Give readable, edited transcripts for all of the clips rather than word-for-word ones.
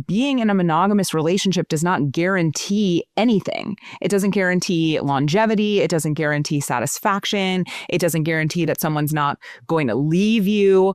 being in a monogamous relationship does not guarantee anything. It doesn't guarantee longevity. It doesn't guarantee satisfaction. It doesn't guarantee that someone's not going to leave you.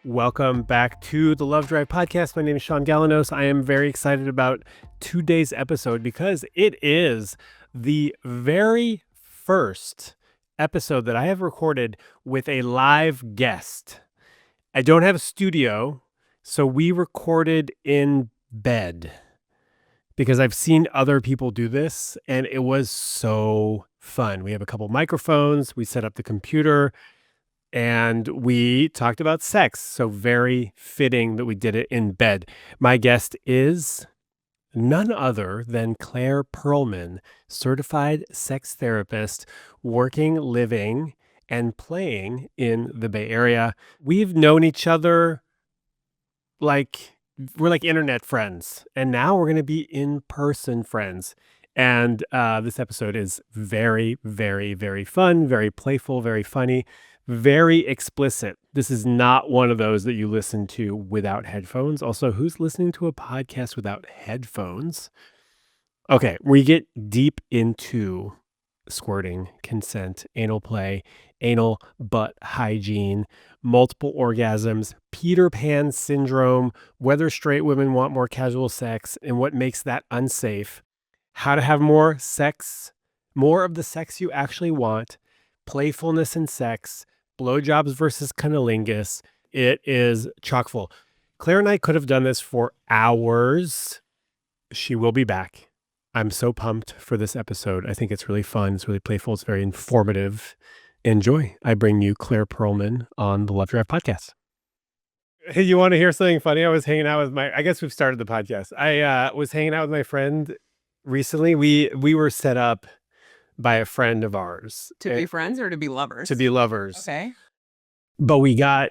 Welcome back to the Love Drive podcast. My name is Shaun. I am very excited about today's episode because it is the very first episode that I have recorded with a live guest. I don't have a studio, so we recorded in bed because I've seen other people do this and it was so fun. We have a couple microphones, we set up the computer, and we talked about sex. So very fitting that we did it in bed. My guest is none other than Claire Perelman, certified sex therapist, working, living, and playing in the Bay Area. We've known each other like we're like internet friends, and now we're going to be in-person friends. And this episode is very, very, very fun, very playful, very funny. Very explicit. This is not one of those that you listen to without headphones. Also, who's listening to a podcast without headphones? Okay, we get deep into squirting, consent, anal play, anal butt hygiene, multiple orgasms, Peter Pan syndrome, whether straight women want more casual sex and what makes that unsafe, how to have more sex, more of the sex you actually want, playfulness in sex, blowjobs versus cunnilingus. It is chock full. Claire and I could have done this for hours. She will be back. I'm so pumped for this episode. I think it's really fun. It's really playful. It's very informative. Enjoy. I bring you Claire Perelman on the Love Drive podcast. Hey, you want to hear something funny? I was hanging out with I guess we've started the podcast. I was hanging out with my friend recently. We were set up by a friend of ours. To be friends or to be lovers? To be lovers. Okay. But we got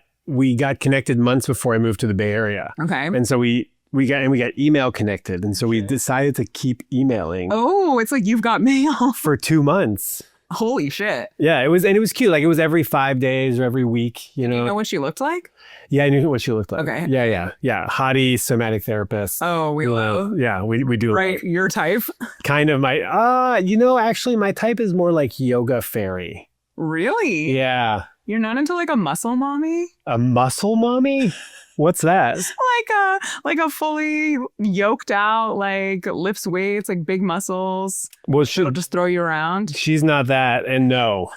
connected months before I moved to the Bay Area. Okay. And so we got email connected. And so we decided to keep emailing. Oh, it's like you've got mail. For 2 months. Holy shit. Yeah, it was cute. Like it was every 5 days or every week, you know. You know what she looked like? Yeah, I knew what she looked like. Okay. Yeah. Hottie somatic therapist. Oh, we love. Yeah, we do. Right, love. your type? Kind of my, actually my type is more like yoga fairy. Really? Yeah. You're not into like a muscle mommy? A muscle mommy? What's that? Like a fully yoked out, like lifts weights, like big muscles. Well, she'll just throw you around. She's not that, and no.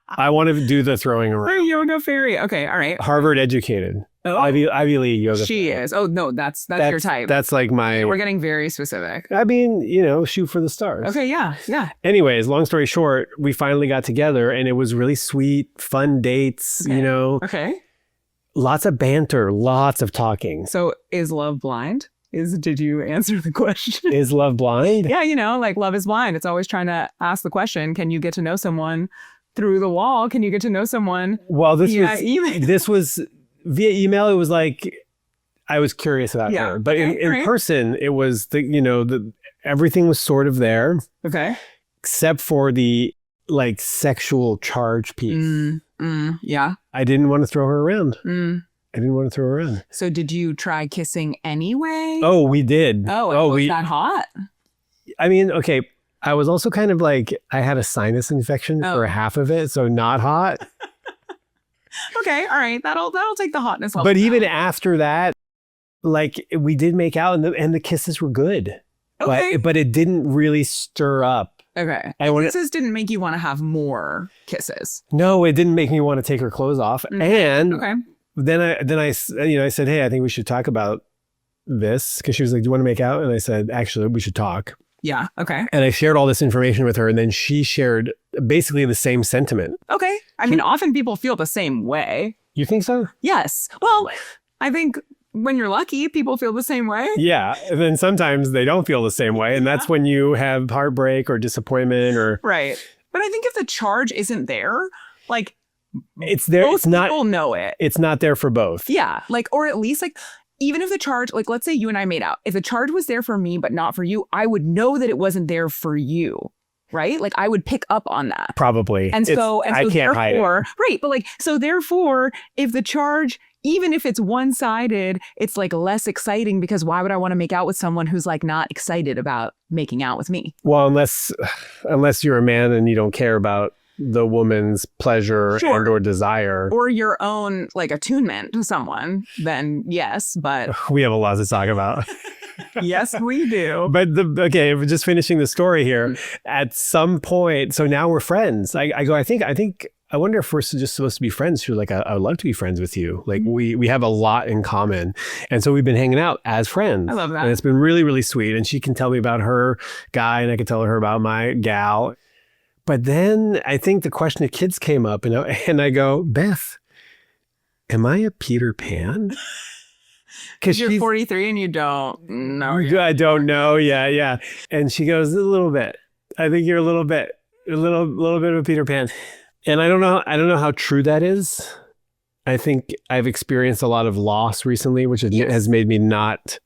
I want to do the throwing around. Yoga fairy. Okay, all right. Harvard educated. Oh, Ivy League yoga. She fairy. is. Oh no, that's your type. That's like my. We're getting very specific. I mean, shoot for the stars. Okay, yeah. Anyways, long story short, we finally got together, and it was really sweet, fun dates. Okay. Okay. Lots of banter, lots of talking. So is love blind? Did you answer the question? Is love blind? Yeah, like love is blind. It's always trying to ask the question, can you get to know someone through the wall? Can you get to know someone via email? This was via email. It was like, I was curious about her. But in person, it was, everything was sort of there. Okay. Except for the like sexual charge piece. Yeah. I didn't want to throw her around. I didn't want to throw her around. So did you try kissing anyway? Oh, we did. Was that hot? I mean, okay. I was also kind of like, I had a sinus infection for half of it, so not hot. Okay, all right. That'll take the hotness off. But even after that, like we did make out and the kisses were good. Okay. But it didn't really stir up. Okay. Kisses didn't make you want to have more kisses. No, it didn't make me want to take her clothes off. And then I said, hey, I think we should talk about this, because she was like, do you want to make out? And I said, actually, we should talk. Yeah. Okay. And I shared all this information with her, and then she shared basically the same sentiment. Okay. I mean, often people feel the same way. You think so? Yes. Well, I think when you're lucky, people feel the same way. Yeah. And then sometimes they don't feel the same way. And that's when you have heartbreak or disappointment or. Right. But I think if the charge isn't there, like it's there. Both people know it. It's not there for both. Yeah. Like, or at least like even if the charge, like let's say you and I made out, if the charge was there for me but not for you, I would know that it wasn't there for you. Right? Like I would pick up on that. Probably. And so I can't hide it. Right. But like, so therefore, if the charge, even if it's one-sided, it's like less exciting because why would I want to make out with someone who's like not excited about making out with me? Well, unless you're a man and you don't care about the woman's pleasure and or desire. Or your own like attunement to someone, then yes, but we have a lot to talk about. Yes, we do. But okay, we're just finishing the story here. At some point, so now we're friends. I wonder if we're just supposed to be friends. She was like, I would love to be friends with you. Like we have a lot in common. And so we've been hanging out as friends. I love that. And it's been really, really sweet. And she can tell me about her guy and I can tell her about my gal. But then I think the question of kids came up and I go, Beth, am I a Peter Pan? Because you're 43 and you don't know. I don't know. Yeah. And she goes, a little bit. I think you're a little bit of a Peter Pan. And I don't know how true that is. I think I've experienced a lot of loss recently, which has made me not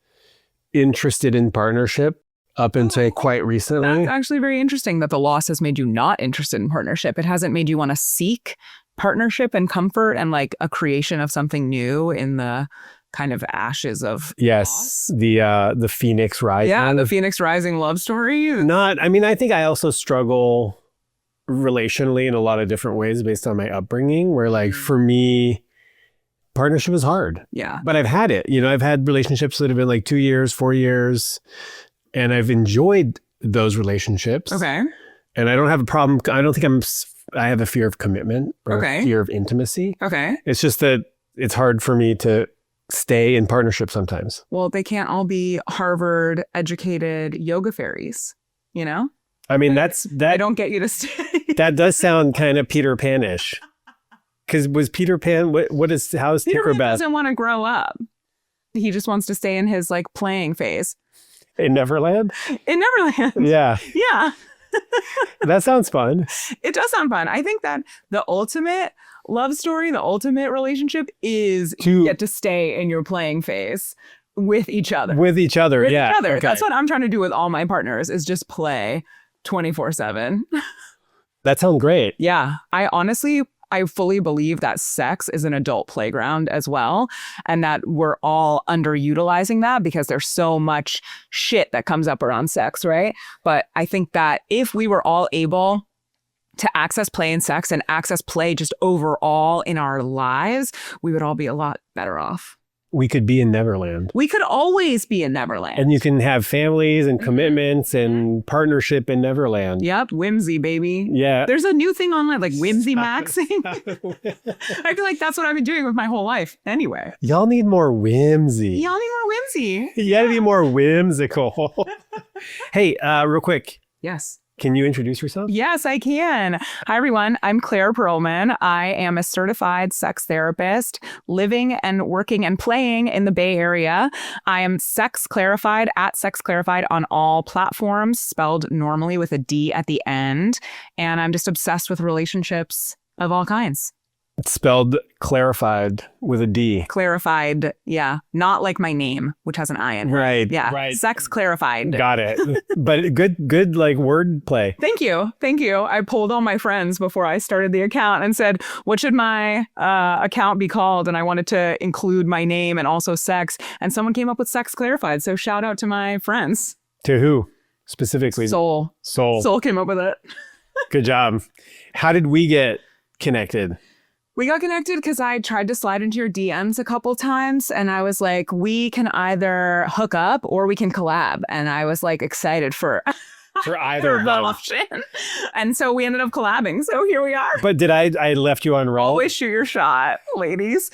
interested in partnership up until quite recently. That's actually very interesting that the loss has made you not interested in partnership. It hasn't made you want to seek partnership and comfort and like a creation of something new in the kind of ashes of loss. The Phoenix Rising. Yeah, the Phoenix Rising love story. I think I also struggle relationally in a lot of different ways based on my upbringing, where like for me, partnership is hard. Yeah. But I've had it. I've had relationships that have been like 2 years, 4 years, and I've enjoyed those relationships. Okay. And I don't have a problem. I don't think I have a fear of commitment or a fear of intimacy. Okay. It's just that it's hard for me to stay in partnership sometimes. Well, they can't all be Harvard educated yoga fairies, I mean, that. I don't get you to stay. That does sound kind of Peter Pan-ish. Because was Peter Pan, how is Peter Pan Tinkerbell? doesn't want to grow up. He just wants to stay in his like playing phase. In Neverland? In Neverland. Yeah. Yeah. That sounds fun. It does sound fun. I think that the ultimate love story, the ultimate relationship is you get to stay in your playing phase with each other. With each other. Okay. That's what I'm trying to do with all my partners is just play 24/7. That sounds great. Yeah. I fully believe that sex is an adult playground as well, and that we're all underutilizing that because there's so much shit that comes up around sex, right? But I think that if we were all able to access play in sex and access play just overall in our lives, we would all be a lot better off. We could be in Neverland. We could always be in Neverland. And you can have families and commitments and partnership in Neverland. Yep. Whimsy, baby. Yeah. There's a new thing online, like whimsy maxing. I feel like that's what I've been doing with my whole life anyway. Y'all need more whimsy. You gotta be more whimsical. Hey, real quick. Yes. Can you introduce yourself? Yes, I can. Hi, everyone. I'm Claire Perelman. I am a certified sex therapist living and working and playing in the Bay Area. I am Sex Clarified at Sex Clarified on all platforms, spelled normally with a D at the end. And I'm just obsessed with relationships of all kinds. It's spelled clarified with a D. Clarified, yeah. Not like my name, which has an I in it. Right. Yeah. Right. Sex Clarified. Got it. But good like word play. Thank you. I polled all my friends before I started the account and said, what should my account be called? And I wanted to include my name and also sex. And someone came up with Sex Clarified. So shout out to my friends. To who specifically? Soul came up with it. Good job. How did we get connected? We got connected because I tried to slide into your DMs a couple times and I was like, we can either hook up or we can collab. And I was like excited for either of the option. And so we ended up collabing. So here we are. But did I left you on roll? Always shoot your shot, ladies.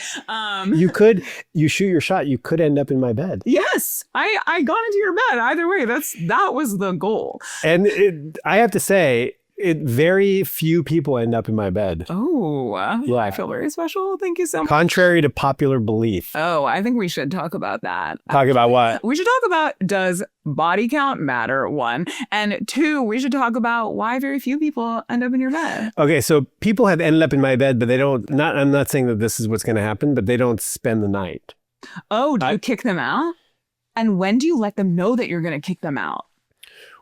You shoot your shot. You could end up in my bed. Yes, I got into your bed. Either way, that was the goal. And I have to say, very few people end up in my bed. Oh, yeah. I feel very special. Thank you so much. Contrary to popular belief. Oh, I think we should talk about that. Talk about what? We should talk about, does body count matter, 1? And 2, we should talk about why very few people end up in your bed. Okay, so people have ended up in my bed, but they don't, I'm not saying that this is what's going to happen, but they don't spend the night. Oh, do you kick them out? And when do you let them know that you're going to kick them out?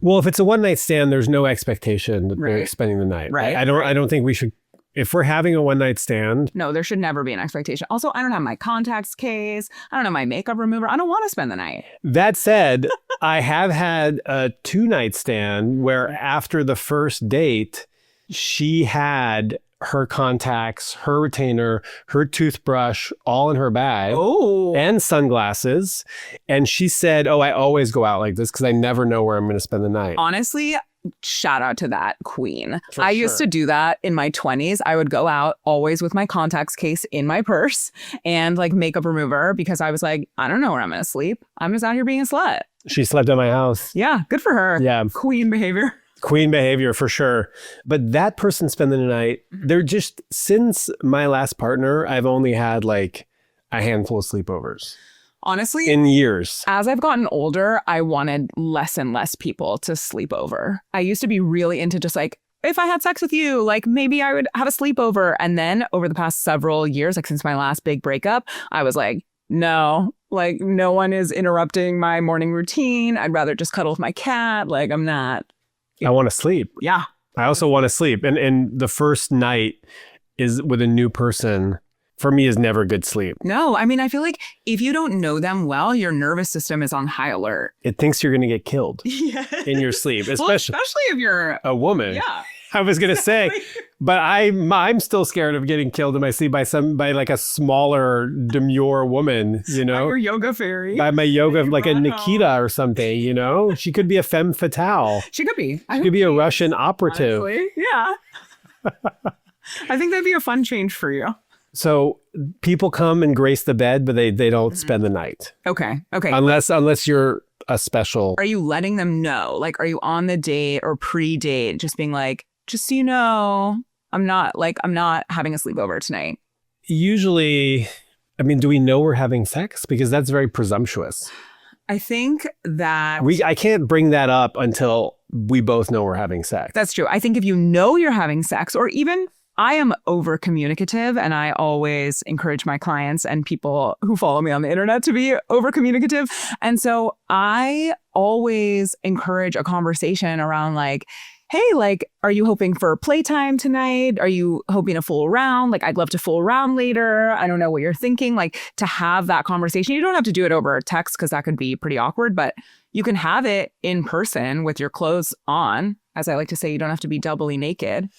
Well, if it's a one night stand, there's no expectation that they're spending the night. Right. I don't think we should. If we're having a one night stand. No, there should never be an expectation. Also, I don't have my contacts case. I don't have my makeup remover. I don't want to spend the night. That said, I have had a 2-night stand where after the first date, she had her contacts, her retainer, her toothbrush, all in her bag. Oh. And sunglasses. And she said, I always go out like this because I never know where I'm going to spend the night. Honestly, shout out to that queen. I used to do that in my 20s. I would go out always with my contacts case in my purse and like makeup remover because I was like, I don't know where I'm going to sleep. I'm just out here being a slut. She slept at my house. Yeah, good for her. Yeah. Queen behavior. Queen behavior for sure. But that person spending the night, they're just, since my last partner, I've only had like a handful of sleepovers. Honestly, in years. As I've gotten older, I wanted less and less people to sleep over. I used to be really into just like, if I had sex with you, like maybe I would have a sleepover. And then over the past several years, like since my last big breakup, I was like, no, like no one is interrupting my morning routine. I'd rather just cuddle with my cat. Like I'm not. I want to sleep. Yeah. I also want to sleep. And the first night is with a new person, for me, is never good sleep. No, I mean, I feel like if you don't know them well, your nervous system is on high alert. It thinks you're going to get killed in your sleep, especially if you're a woman. Yeah. I was going to say, but I'm still scared of getting killed in my sleep by like a smaller, demure woman, you know? By your yoga fairy. By my yoga, like a Nikita or something, you know? She could be a femme fatale. She could be. She could be a Russian operative. Honestly. Yeah. I think that'd be a fun change for you. So people come and grace the bed, but they don't spend the night. Okay. Unless you're a special. Are you letting them know? Like, are you on the date or pre-date just being like, just so you know, I'm not having a sleepover tonight? Usually, I mean, do we know we're having sex? Because that's very presumptuous. I think that I can't bring that up until we both know we're having sex. That's true. I think if you know you're having sex, or even I am over communicative, and I always encourage my clients and people who follow me on the internet to be over communicative. And so I always encourage a conversation around like, hey, like, are you hoping for playtime tonight? Are you hoping to fool around? Like, I'd love to fool around later. I don't know what you're thinking. Like, to have that conversation. You don't have to do it over text because that could be pretty awkward, but you can have it in person with your clothes on. As I like to say, you don't have to be doubly naked.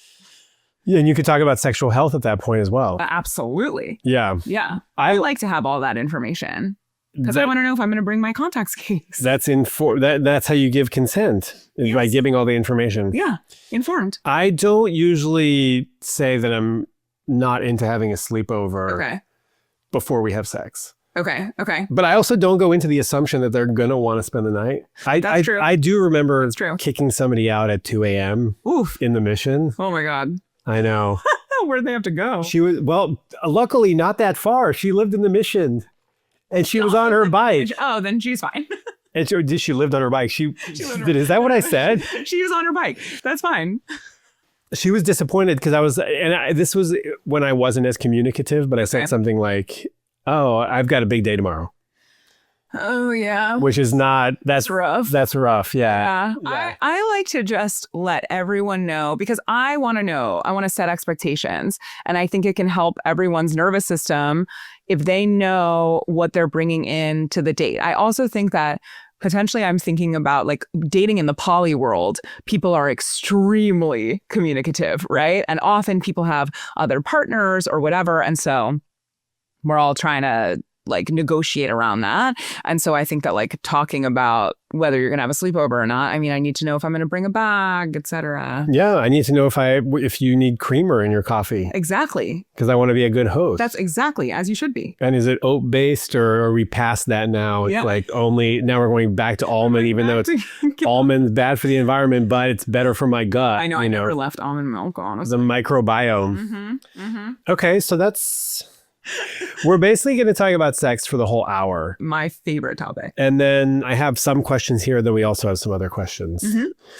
Yeah, and you could talk about sexual health at that point as well. Absolutely. Yeah. Yeah. I like to have all that information. Because I want to know if I'm going to bring my contacts case. That's how you give consent, is by giving all the information. Yeah, informed. I don't usually say that I'm not into having a sleepover before we have sex. Okay. But I also don't go into the assumption that they're going to want to spend the night. That's true. I do remember kicking somebody out at 2 a.m. in the Mission. Oh my God. I know. Where'd they have to go? Luckily not that far. She lived in the Mission. And she was on her bike. Oh, then she's fine. And so she lived on her bike. Is that what I said? She was on her bike. That's fine. She was disappointed because this was when I wasn't as communicative, but I said something like, "Oh, I've got a big day tomorrow." Oh yeah. Which is not, that's rough. That's rough. Yeah. I like to just let everyone know because I want to know. I want to set expectations. And I think it can help everyone's nervous system if they know what they're bringing in to the date. I also think that potentially I'm thinking about like dating in the poly world. People are extremely communicative, right? And often people have other partners or whatever. And so we're all trying to like negotiate around that. And so I think that like talking about whether you're going to have a sleepover or not, I mean, I need to know if I'm going to bring a bag, etc. Yeah, I need to know if you need creamer in your coffee. Exactly. Because I want to be a good host. That's exactly as you should be. And is it oat based or are we past that now? It's like now we're going back to almond, even though it's almond's bad for the environment, but it's better for my gut. I know. I never left almond milk, honestly. The microbiome. Okay, so we're basically going to talk about sex for the whole hour. My favorite topic. And then I have some questions here, though we also have some other questions.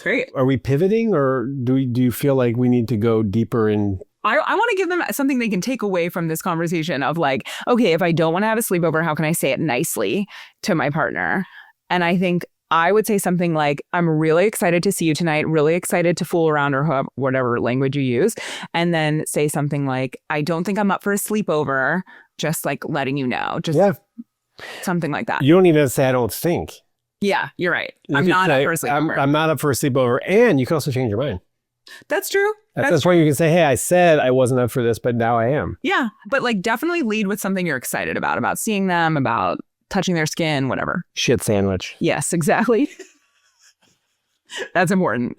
Great. Are we pivoting or do you feel like we need to go deeper in I want to give them something they can take away from this conversation of like, okay, if I don't want to have a sleepover, how can I say it nicely to my partner? And I think I would say something like, I'm really excited to see you tonight, really excited to fool around, or whatever language you use. And then say something like, I don't think I'm up for a sleepover, just like letting you know. Just something like that. You don't even have to say, I don't think. Yeah, you're right. I'm not up for a sleepover. I'm not up for a sleepover. And you can also change your mind. That's true. That's why you can say, hey, I said I wasn't up for this, but now I am. Yeah. But like definitely lead with something you're excited about seeing them, about touching their skin, whatever. Shit sandwich. Yes, exactly. That's important.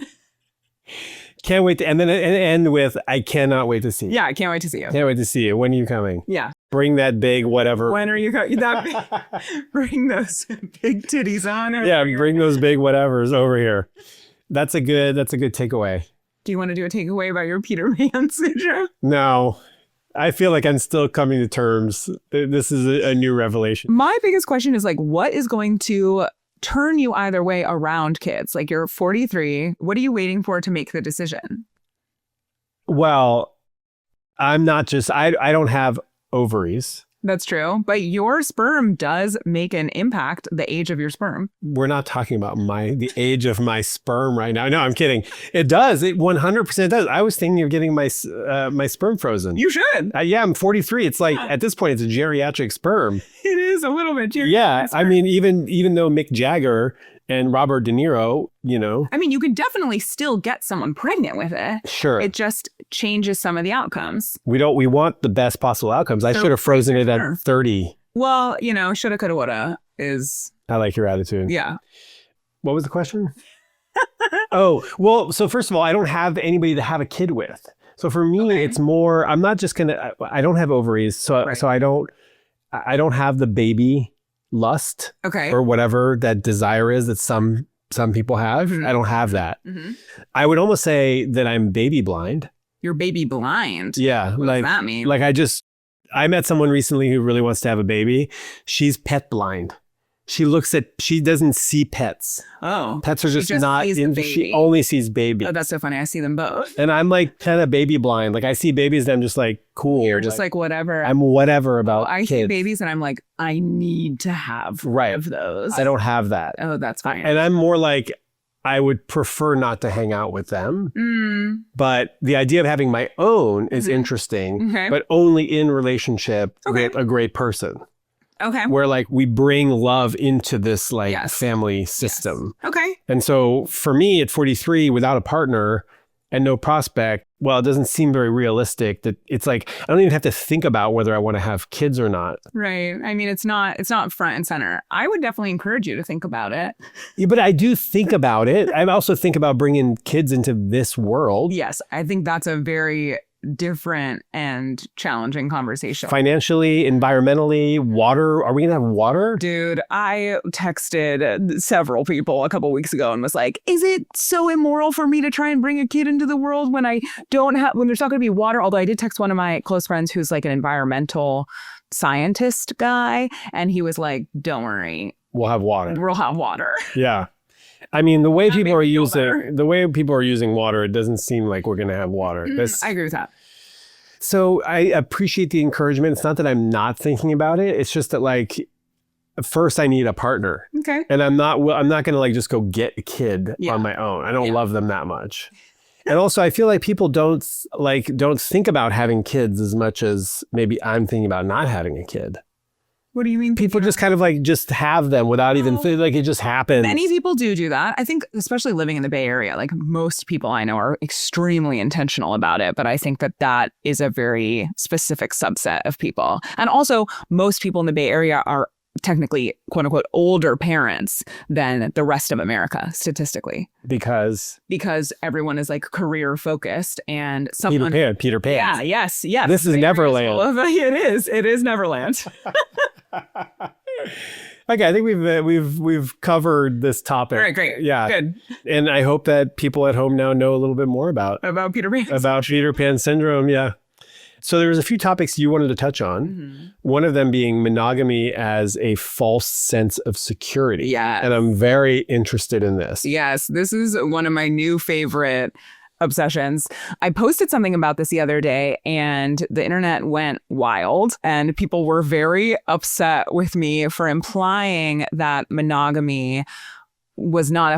Can't wait to, and then end with, I cannot wait to see you. Yeah, I can't wait to see you. Can't wait to see you. When are you coming? Yeah. Bring that big whatever. When are you coming? Bring those big titties on. Yeah, bring those big whatevers over here. That's a good takeaway. Do you want to do a takeaway about your Peter Pan syndrome? No. I feel like I'm still coming to terms. This is a new revelation. My biggest question is like, what is going to turn you either way around kids? Like you're 43. What are you waiting for to make the decision? Well, I'm not just, I don't have ovaries. That's true. But your sperm does make an impact, the age of your sperm. We're not talking about the age of my sperm right now. No, I'm kidding. It does. It 100% does. I was thinking of getting my sperm frozen. You should. Yeah, I'm 43. It's like, at this point, it's a geriatric sperm. It is a little bit geriatric. Yeah. I mean, even though Mick Jagger and Robert De Niro, I mean, you can definitely still get someone pregnant with it. Sure. It just changes some of the outcomes. We want the best possible outcomes. I should have frozen it at 30. Well, shoulda, coulda, woulda is... I like your attitude. Yeah. What was the question? Oh, well, so first of all, I don't have anybody to have a kid with. So for me, It's more, I'm not just I don't have ovaries. So I don't have the baby lust or whatever that desire is that some people have. Mm-hmm. I don't have that. Mm-hmm. I would almost say that I'm baby blind. You're baby blind? Yeah. What does that mean? Like I met someone recently who really wants to have a baby. She's pet blind. She doesn't see pets. Oh. Pets are just not in, she only sees baby. Oh, that's so funny. I see them both. And I'm like kind of baby blind. Like I see babies and I'm just like, cool. You're just like whatever. I'm whatever about I kids. see babies and I'm like, I need to have one of those. I don't have that. Oh, that's fine. And I'm more like, I would prefer not to hang out with them. Mm. But the idea of having my own is interesting, but only in relationship with a great person. Okay. Where like we bring love into this like family system. Yes. Okay. And so for me at 43 without a partner and no prospect, well, it doesn't seem very realistic that it's like, I don't even have to think about whether I want to have kids or not. Right. I mean, it's not front and center. I would definitely encourage you to think about it. Yeah, but I do think about it. I also think about bringing kids into this world. Yes. I think that's a very different and challenging conversation. Financially, environmentally, water. Are we gonna have water? Dude, I texted several people a couple weeks ago and was like, is it so immoral for me to try and bring a kid into the world when there's not going to be water? Although I did text one of my close friends who's like an environmental scientist guy, and he was like, don't worry. We'll have water. We'll have water. Yeah. I mean, the way people are using water, it doesn't seem like we're going to have water. I agree with that. So I appreciate the encouragement. It's not that I'm not thinking about it. It's just that like, first I need a partner. Okay. And I'm not going to like just go get a kid on my own. I don't love them that much. And also I feel like people don't think about having kids as much as maybe I'm thinking about not having a kid. What do you mean? People just kind of like just have them without even like it just happens. Many people do that. I think especially living in the Bay Area, like most people I know are extremely intentional about it. But I think that is a very specific subset of people. And also most people in the Bay Area are technically, quote unquote, older parents than the rest of America statistically. Because everyone is like career focused and someone... Peter Pan. Yeah, yes. This is Neverland. It is Neverland. Okay, I think we've covered this topic. All right, great. Yeah. Good. And I hope that people at home now know a little bit more about Peter Pan. About Peter Pan syndrome, yeah. So there was a few topics you wanted to touch on. Mm-hmm. One of them being monogamy as a false sense of security. Yeah. And I'm very interested in this. Yes, this is one of my new favorite obsessions. I posted something about this the other day and the internet went wild and people were very upset with me for implying that monogamy was not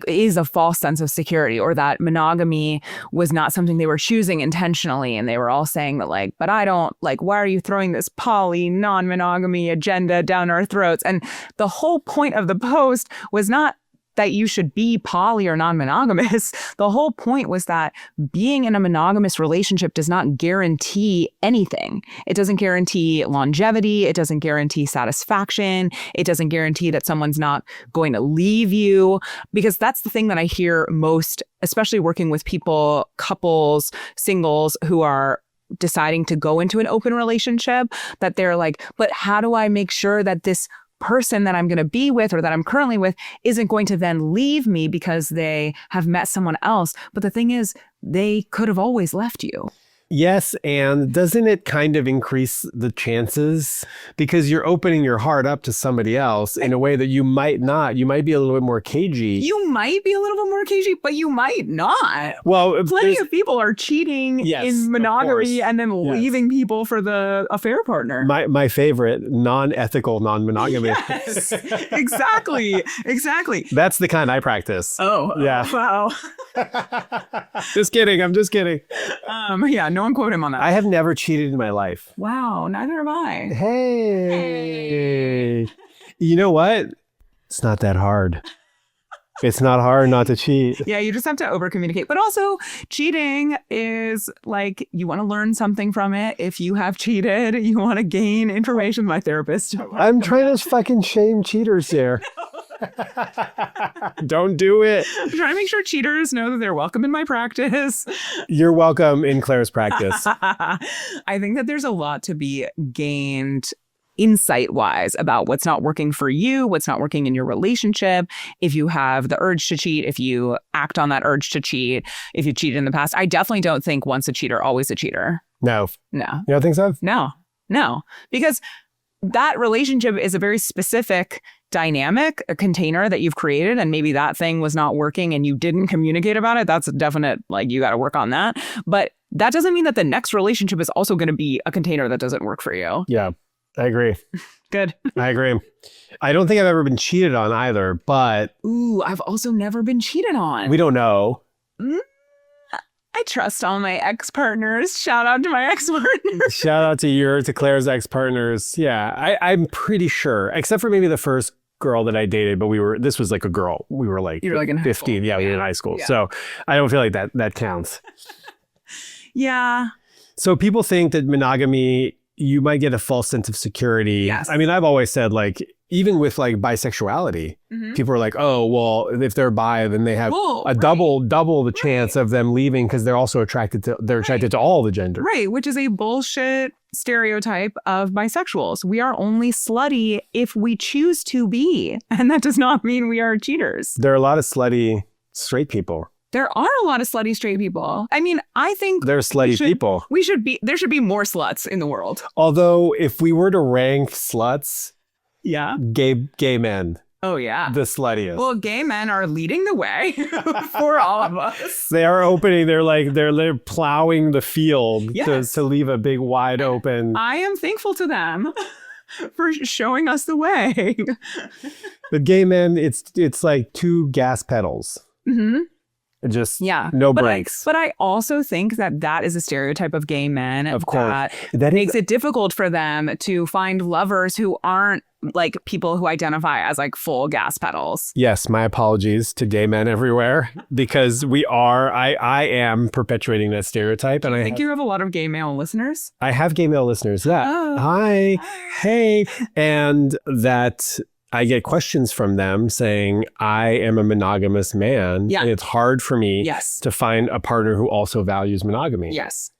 is a false sense of security, or that monogamy was not something they were choosing intentionally. And they were all saying that but I don't why are you throwing this poly non-monogamy agenda down our throats? And the whole point of the post was not that you should be poly or non-monogamous. The whole point was that being in a monogamous relationship does not guarantee anything. It doesn't guarantee longevity. It doesn't guarantee satisfaction. It doesn't guarantee that someone's not going to leave you. Because that's the thing that I hear most, especially working with people, couples, singles who are deciding to go into an open relationship, that they're like, but how do I make sure that this person that I'm going to be with or that I'm currently with isn't going to then leave me because they have met someone else? But the thing is, they could have always left you. Yes, and doesn't it kind of increase the chances? Because you're opening your heart up to somebody else in a way that you might not. You might be a little bit more cagey. You might be a little bit more cagey, but you might not. Well, plenty of people are cheating in monogamy and then leaving people for the affair partner. My favorite, non-ethical non-monogamy. Yes, exactly. That's the kind I practice. Oh, yeah. Wow. Just kidding. I'm just kidding. Yeah, no one quote him on that. I have never cheated in my life. Wow, neither have I. Hey. You know what? It's not that hard. It's not hard not to cheat. Yeah, you just have to over communicate. But also, cheating is you want to learn something from it. If you have cheated, you want to gain information. My therapist. I'm trying to fucking shame cheaters here. Don't do it. I'm trying to make sure cheaters know that they're welcome in my practice. You're welcome in Claire's practice. I think that there's a lot to be gained insight-wise about what's not working for you, what's not working in your relationship. If you have the urge to cheat, if you act on that urge to cheat, if you cheated in the past. I definitely don't think once a cheater, always a cheater. No. You don't think so? No. Because that relationship is a very specific dynamic, a container that you've created, and maybe that thing was not working and you didn't communicate about it. That's a definite, you got to work on that. But that doesn't mean that the next relationship is also going to be a container that doesn't work for you. Yeah, I agree. Good. I agree. I don't think I've ever been cheated on either, but... Ooh, I've also never been cheated on. We don't know. I trust all my ex-partners. Shout out to my ex-partners. Shout out to Claire's ex-partners. Yeah, I'm pretty sure, except for maybe the first girl that I dated, but this was a girl. We were you were in 15. Yeah, we were in high school. Yeah. So I don't feel like that counts. Yeah. So people think that monogamy, you might get a false sense of security. Yes. I mean, I've always said even with bisexuality, people are oh, well, if they're bi, then they have double the chance of them leaving because they're also attracted to all the genders. Right, which is a bullshit stereotype of bisexuals. We are only slutty if we choose to be. And that does not mean we are cheaters. There are a lot of slutty straight people. There are a lot of slutty straight people. I mean, I think there are slutty people. There should be more sluts in the world. Although if we were to rank sluts, gay men. Oh, yeah. The sluttiest. Well, gay men are leading the way for all of us. They are opening. They're plowing the field to leave a big wide open. I am thankful to them for showing us the way. The gay men, it's like two gas pedals. Mm-hmm. Just no brakes. But I also think that is a stereotype of gay men. Of course. That makes it difficult for them to find lovers who aren't people who identify as full gas pedals. Yes, my apologies to gay men everywhere because I am perpetuating that stereotype. And I think you have a lot of gay male listeners. I have gay male listeners. Yeah. Oh. Hi. Hey. And that I get questions from them saying, I am a monogamous man. Yeah. And it's hard for me to find a partner who also values monogamy. Yes.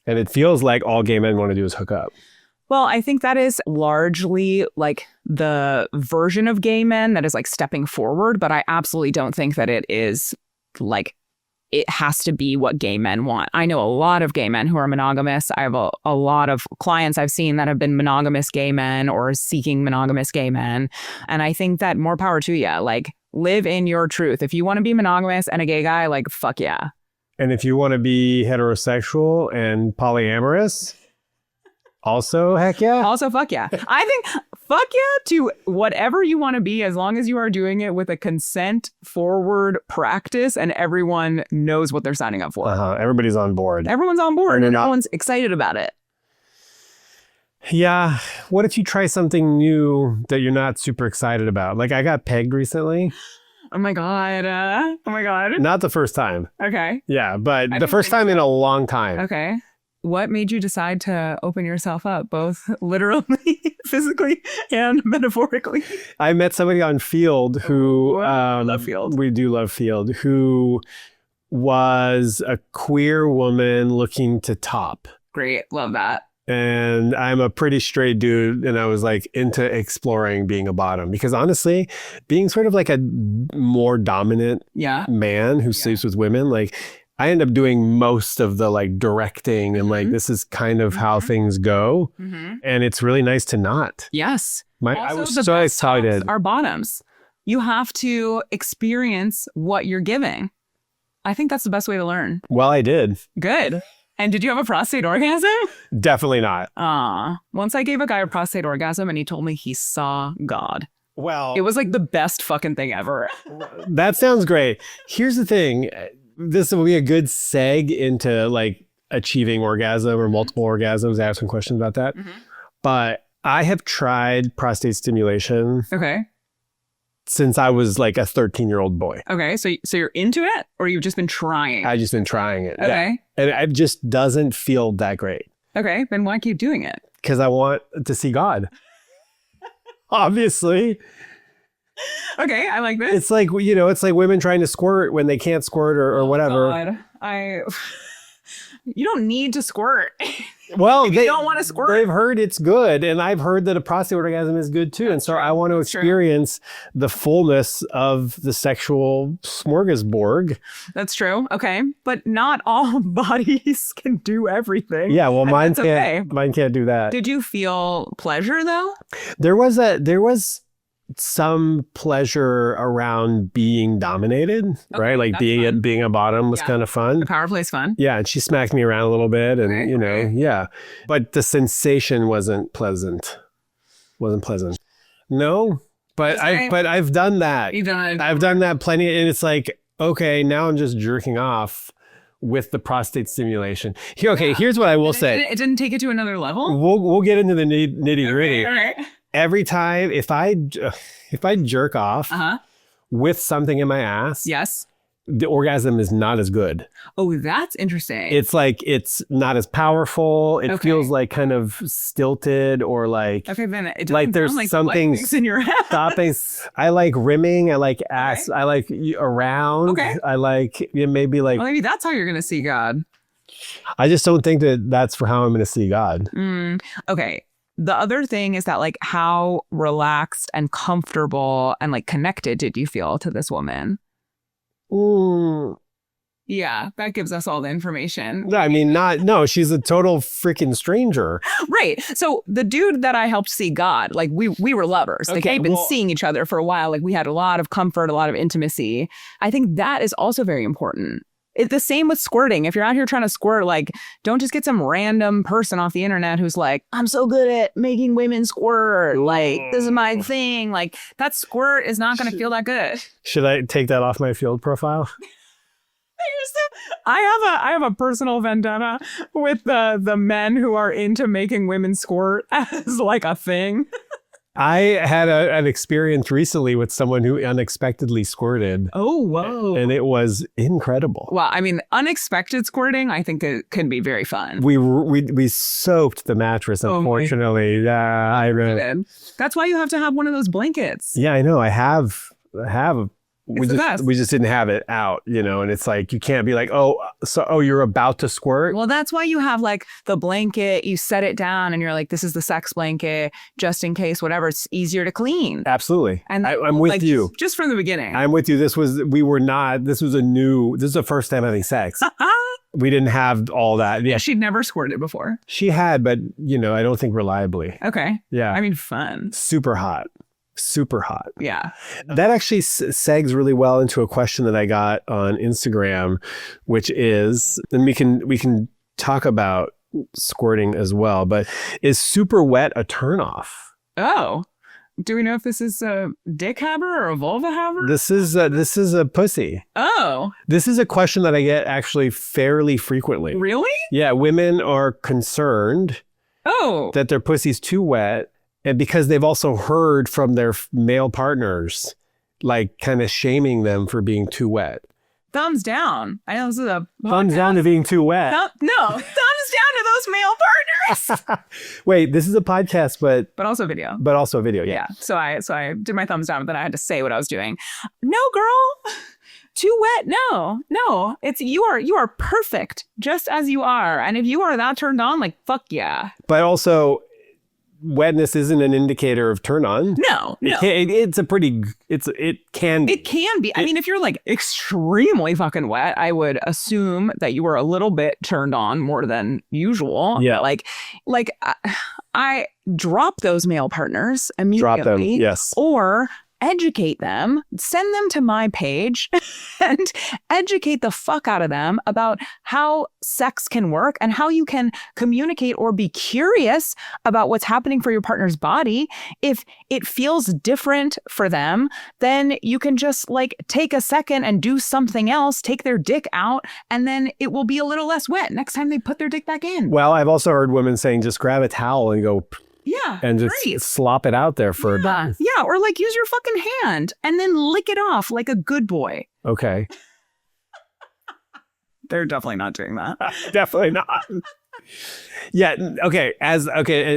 And it feels like all gay men want to do is hook up. Well, I think that is largely the version of gay men that is stepping forward. But I absolutely don't think that it is it has to be what gay men want. I know a lot of gay men who are monogamous. I have a lot of clients I've seen that have been monogamous gay men or seeking monogamous gay men. And I think that more power to you. Live in your truth. If you want to be monogamous and a gay guy, fuck yeah. And if you want to be heterosexual and polyamorous, also, heck yeah. Also, fuck yeah. I think fuck yeah to whatever you want to be, as long as you are doing it with a consent forward practice and everyone knows what they're signing up for. Everybody's on board. Everyone's on board and everyone's excited about it. Yeah. What if you try something new that you're not super excited about? Like I got pegged recently. Oh my God. Oh my God. Not the first time. Okay. Yeah, but the first time in a long time. Okay. What made you decide to open yourself up, both literally, physically, and metaphorically? I met somebody on Field who... love Field. We do love Field. Who was a queer woman looking to top. Great. Love that. And I'm a pretty straight dude, and I was like into exploring being a bottom because honestly, being sort of like a more dominant man who sleeps with women, like I end up doing most of the like directing and like this is kind of how things go, and it's really nice to not. Yes. I was so excited. Our bottoms. You have to experience what you're giving. I think that's the best way to learn. Well, I did. Good. And did you have a prostate orgasm? Definitely not. Once I gave a guy a prostate orgasm and he told me he saw God. Well, it was like the best fucking thing ever. That sounds great. Here's the thing. This will be a good seg into like achieving orgasm or multiple orgasms. I have some questions about that. But I have tried prostate stimulation. Okay. Since I was like a 13-year-old boy. Okay, so you're into it, or you've just been trying? I've just been trying it. Okay. And it just doesn't feel that great. Okay, then why keep doing it? Because I want to see God. Obviously. Okay, I like this. It's like, you know, it's like women trying to squirt when they can't squirt or whatever. God. You don't need to squirt. Well, they don't want to squirt. They've heard it's good, and I've heard that a prostate orgasm is good too. That's and so I want to experience the fullness of the sexual smorgasbord. That's true. Okay, but not all bodies can do everything. Yeah, well, mine can't. Okay. Mine can't do that. Did you feel pleasure though? There was some pleasure around being dominated, right? Like being a bottom was kind of fun. The power play's fun. Yeah, and she smacked me around a little bit, and you know, yeah. But the sensation wasn't pleasant. No, but I've done that. You've done it. I've done that plenty, and it's like, okay, now I'm just jerking off with the prostate stimulation. Here's what I will say. It didn't take it to another level. We'll get into the nitty gritty. All right. Every time, if I jerk off with something in my ass, yes, the orgasm is not as good. Oh, that's interesting. It's like it's not as powerful. It feels like kind of stilted or like then it like there's like something in your head. Stopping. I like rimming. I like ass. I like around. Okay. I like maybe like. Well, maybe that's how you're gonna see God. I just don't think that's for how I'm gonna see God. Okay. The other thing is that like how relaxed and comfortable and like connected did you feel to this woman? Yeah, that gives us all the information. I mean, no, she's a total freaking stranger. Right. So the dude that I helped see God, like we were lovers. Like they'd been seeing each other for a while. Like we had a lot of comfort, a lot of intimacy. I think that is also very important. It's the same with squirting. If you're out here trying to squirt, like, don't just get some random person off the internet who's like, I'm so good at making women squirt. Like, this is my thing. Like, that squirt is not going to feel that good. Should I take that off my Field profile? I have a personal vendetta with the men who are into making women squirt as like a thing. I had an experience recently with someone who unexpectedly squirted. Oh, whoa. And it was incredible. Well, I mean, unexpected squirting, I think it can be very fun. We soaked the mattress, unfortunately. Yeah, I really. That's why you have to have one of those blankets. Yeah, I know. I have. We just didn't have it out, you know, and it's like you can't be like, you're about to squirt. Well, that's why you have like the blanket, you set it down and you're like, this is the sex blanket, just in case, whatever. It's easier to clean. Absolutely. And I'm with you. Just from the beginning. I'm with you. This is the first time having sex. We didn't have all that. Yeah, she'd never squirted before. She had, but you know, I don't think reliably. Okay. Yeah. I mean, fun. Super hot. super hot. Yeah. That actually segs really well into a question that I got on Instagram, which is, and we can talk about squirting as well, but is super wet a turnoff? Oh. Do we know if this is a dick haver or a vulva haver? This is a pussy. Oh. This is a question that I get actually fairly frequently. Really? Yeah, women are concerned that their pussy's too wet, and because they've also heard from their male partners, like kind of shaming them for being too wet. Thumbs down. I know this is a thumbs down to being too wet. No, thumbs down to those male partners. Wait, this is a podcast, but also video. But also video, yeah. So I did my thumbs down, but then I had to say what I was doing. No, girl. Too wet? No. It's you are perfect just as you are. And if you are that turned on, like fuck yeah. But also wetness isn't an indicator of turn on. No. It can be. It can be. I mean, if you're like extremely fucking wet, I would assume that you were a little bit turned on more than usual. Yeah. Like I drop those male partners immediately. Drop them, yes. Or educate them, send them to my page and educate the fuck out of them about how sex can work and how you can communicate or be curious about what's happening for your partner's body. If it feels different for them, then you can just like take a second and do something else, take their dick out, and then it will be a little less wet next time they put their dick back in. Well, I've also heard women saying just grab a towel and go... Yeah. And just slop it out there for a bit. Yeah. Or like use your fucking hand and then lick it off like a good boy. Okay. They're definitely not doing that. Definitely not. Yeah. Okay.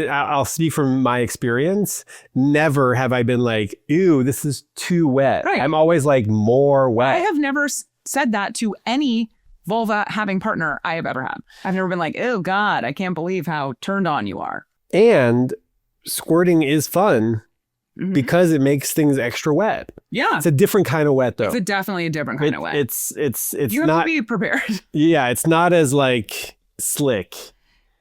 I'll speak from my experience. Never have I been like, ew, this is too wet. Right. I'm always like more wet. I have never said that to any vulva having partner I have ever had. I've never been like, oh God, I can't believe how turned on you are. And squirting is fun because it makes things extra wet. Yeah. It's a different kind of wet, though. It's definitely a different kind of wet. It's you not... have to be prepared. Yeah, it's not as like slick.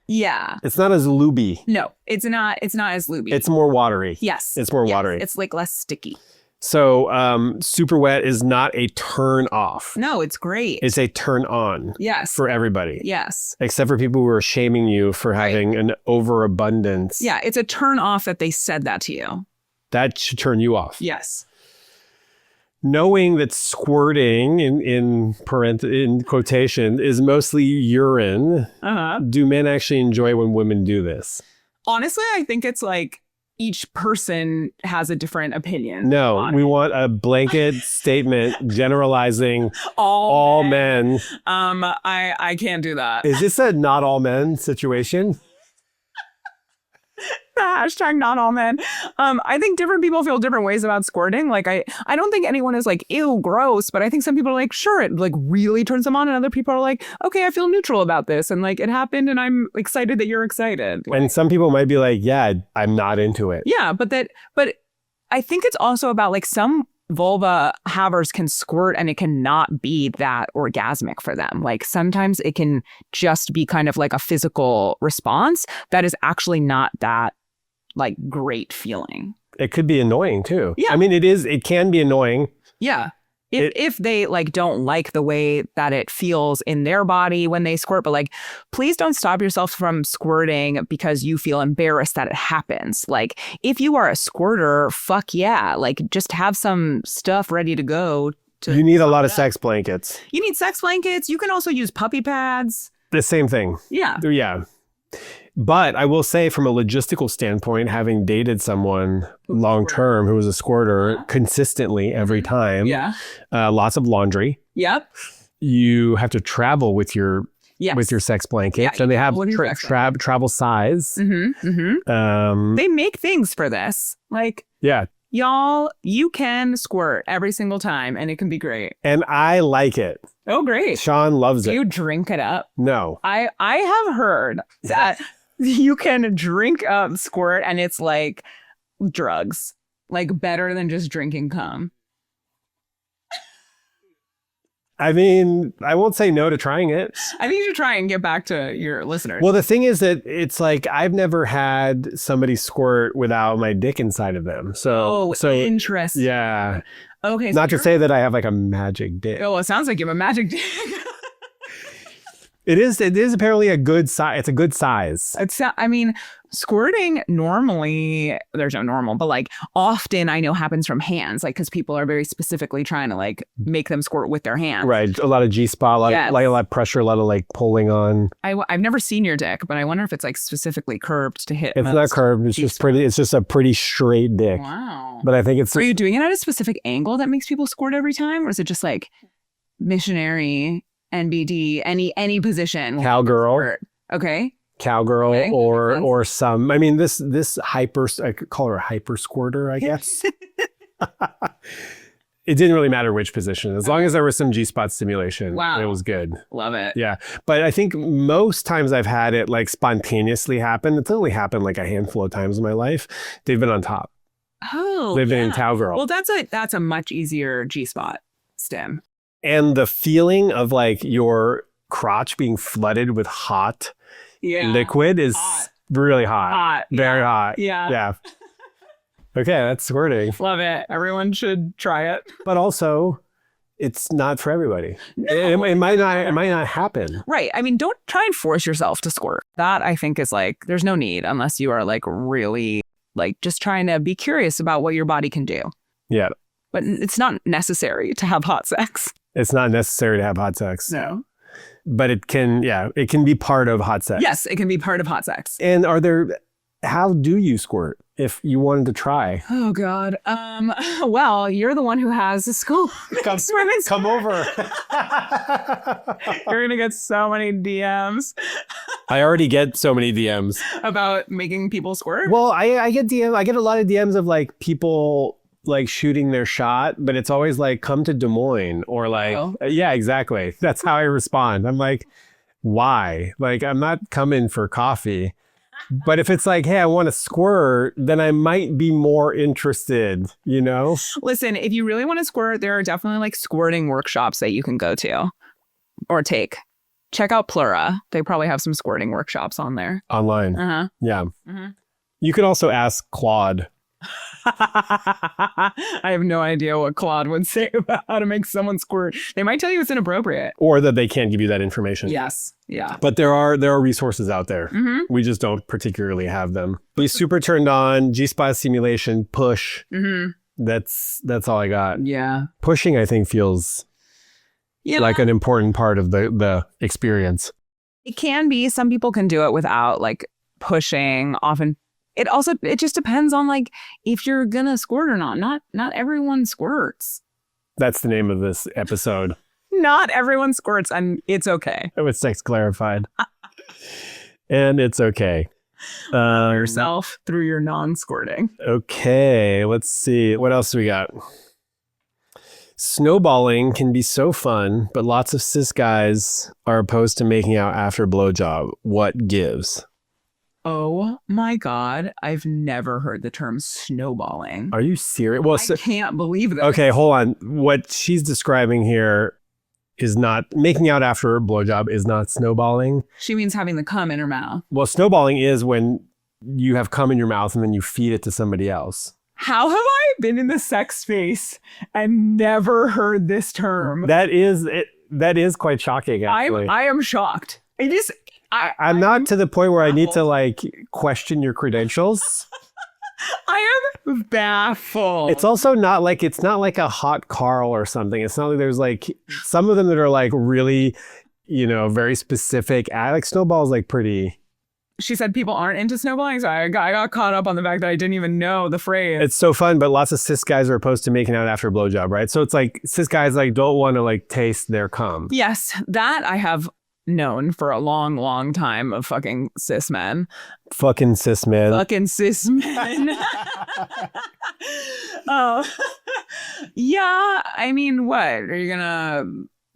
Yeah. It's not as lubey. No, it's not as lubey. It's more watery. Yes. It's more watery. It's like less sticky. So super wet is not a turn off. No, it's great. It's a turn on. Yes. For everybody. Yes. Except for people who are shaming you for having an overabundance. Yeah, it's a turn off that they said that to you. That should turn you off. Yes. Knowing that squirting in quotation is mostly urine, do men actually enjoy when women do this? Honestly, I think it's like each person has a different opinion. No, we want a blanket statement generalizing all men. I can't do that. Is this a not all men situation? Hashtag not all men. I think different people feel different ways about squirting. Like I don't think anyone is like, ew, gross, but I think some people are like, sure, it like really turns them on, and other people are like, okay, I feel neutral about this, and like it happened and I'm excited that you're excited. And some people might be like, yeah, I'm not into it. Yeah, but I think it's also about like some vulva havers can squirt and it cannot be that orgasmic for them. Like sometimes it can just be kind of like a physical response that is actually not that like great feeling. It could be annoying too. Yeah. I mean, it can be annoying. Yeah. If they like don't like the way that it feels in their body when they squirt, but like, please don't stop yourself from squirting because you feel embarrassed that it happens. Like if you are a squirter, fuck yeah. Like just have some stuff ready to go. You need a lot of sex blankets. You need sex blankets. You can also use puppy pads. The same thing. Yeah. Yeah. But I will say from a logistical standpoint, having dated someone long term who was a squirter consistently every time, lots of laundry. Yep. You have to travel with your sex blanket. Yeah, so they have travel size. They make things for this. Like, y'all, you can squirt every single time and it can be great. And I like it. Oh, great. Shaun loves it. Do you drink it up? No. I have heard that you can drink up squirt and it's like drugs. Like better than just drinking cum. I mean, I won't say no to trying it. I think you should try and get back to your listeners. Well, the thing is that it's like I've never had somebody squirt without my dick inside of them. So interesting. Yeah. Okay. Not to say that I have like a magic dick. Oh, it sounds like you have a magic dick. It is apparently a good size. It's a good size. I mean, squirting normally, there's no normal, but like often I know happens from hands, like because people are very specifically trying to like make them squirt with their hands. Right. A lot of G-spot, a lot of pressure, a lot of like pulling on. I've never seen your dick, but I wonder if it's like specifically curved to hit. It's not curved. It's just pretty. It's just a pretty straight dick. Wow. But I think it's. Are you doing it at a specific angle that makes people squirt every time? Or is it just like missionary, NBD, any position? Cowgirl. Okay. Cowgirl or some. I mean, this hyper. I could call her a hyper squirter, I guess. It didn't really matter which position, as long as there was some G-spot stimulation. Wow. It was good. Love it. Yeah, but I think most times I've had it like spontaneously happen. It's only happened like a handful of times in my life. They've been on top. Oh, they've been in cowgirl. Well, that's a much easier G-spot stim. And the feeling of like your crotch being flooded with hot liquid is really hot. Very hot. Yeah. Yeah. Okay, that's squirting. Love it. Everyone should try it. But also, it's not for everybody. No. It might not happen. Right. I mean, don't try and force yourself to squirt. That I think is like, there's no need unless you are like really like just trying to be curious about what your body can do. Yeah. But it's not necessary to have hot sex. It's not necessary to have hot sex. No. But it can be part of hot sex. Yes, it can be part of hot sex. And how do you squirt if you wanted to try? Oh, God. Well, you're the one who has the school. Come over. You're going to get so many DMs. I already get so many DMs. About making people squirt? Well, I get a lot of DMs of like people like shooting their shot, but it's always like, come to Des Moines or like, yeah, exactly. That's how I respond. I'm like, why? Like, I'm not coming for coffee. But if it's like, hey, I want to squirt, then I might be more interested, you know? Listen, if you really want to squirt, there are definitely like squirting workshops that you can go to or take. Check out Plura. They probably have some squirting workshops on there. Online. Uh-huh. Yeah. Mm-hmm. You could also ask Claude. I have no idea what Claude would say about how to make someone squirt. They might tell you it's inappropriate. Or that they can't give you that information. Yes. Yeah. But there are resources out there. Mm-hmm. We just don't particularly have them. Be super turned on, G-spot simulation, push. Mm-hmm. That's all I got. Yeah. Pushing, I think, feels like an important part of the experience. It can be. Some people can do it without like pushing. Often it just depends on like if you're gonna squirt or not. Not everyone squirts. That's the name of this episode. Not everyone squirts, and it's okay. It was Sex Clarified. And it's okay. Yourself through your non-squirting. Okay, let's see. What else do we got? Snowballing can be so fun, but lots of cis guys are opposed to making out after blowjob. What gives? Oh my God. I've never heard the term snowballing. Are you serious? Well, I can't believe that. Okay, hold on. What she's describing here is not making out after a blowjob is not snowballing. She means having the cum in her mouth. Well, snowballing is when you have cum in your mouth and then you feed it to somebody else. How have I been in the sex space and never heard this term? That is quite shocking, actually. I am shocked. I'm not to the point where I need to like question your credentials. I am baffled. It's also not like a hot Carl or something. It's not like there's like some of them that are like really, very specific. Like Snowball's like pretty. She said people aren't into snowballing, so I got caught up on the fact that I didn't even know the phrase. It's so fun, but lots of cis guys are opposed to making out after a blowjob, right? So it's like cis guys like don't want to like taste their cum. Yes, that I have known for a long, long time of fucking cis men. Fucking cis men. Fucking cis men. Oh, yeah. I mean, what are you gonna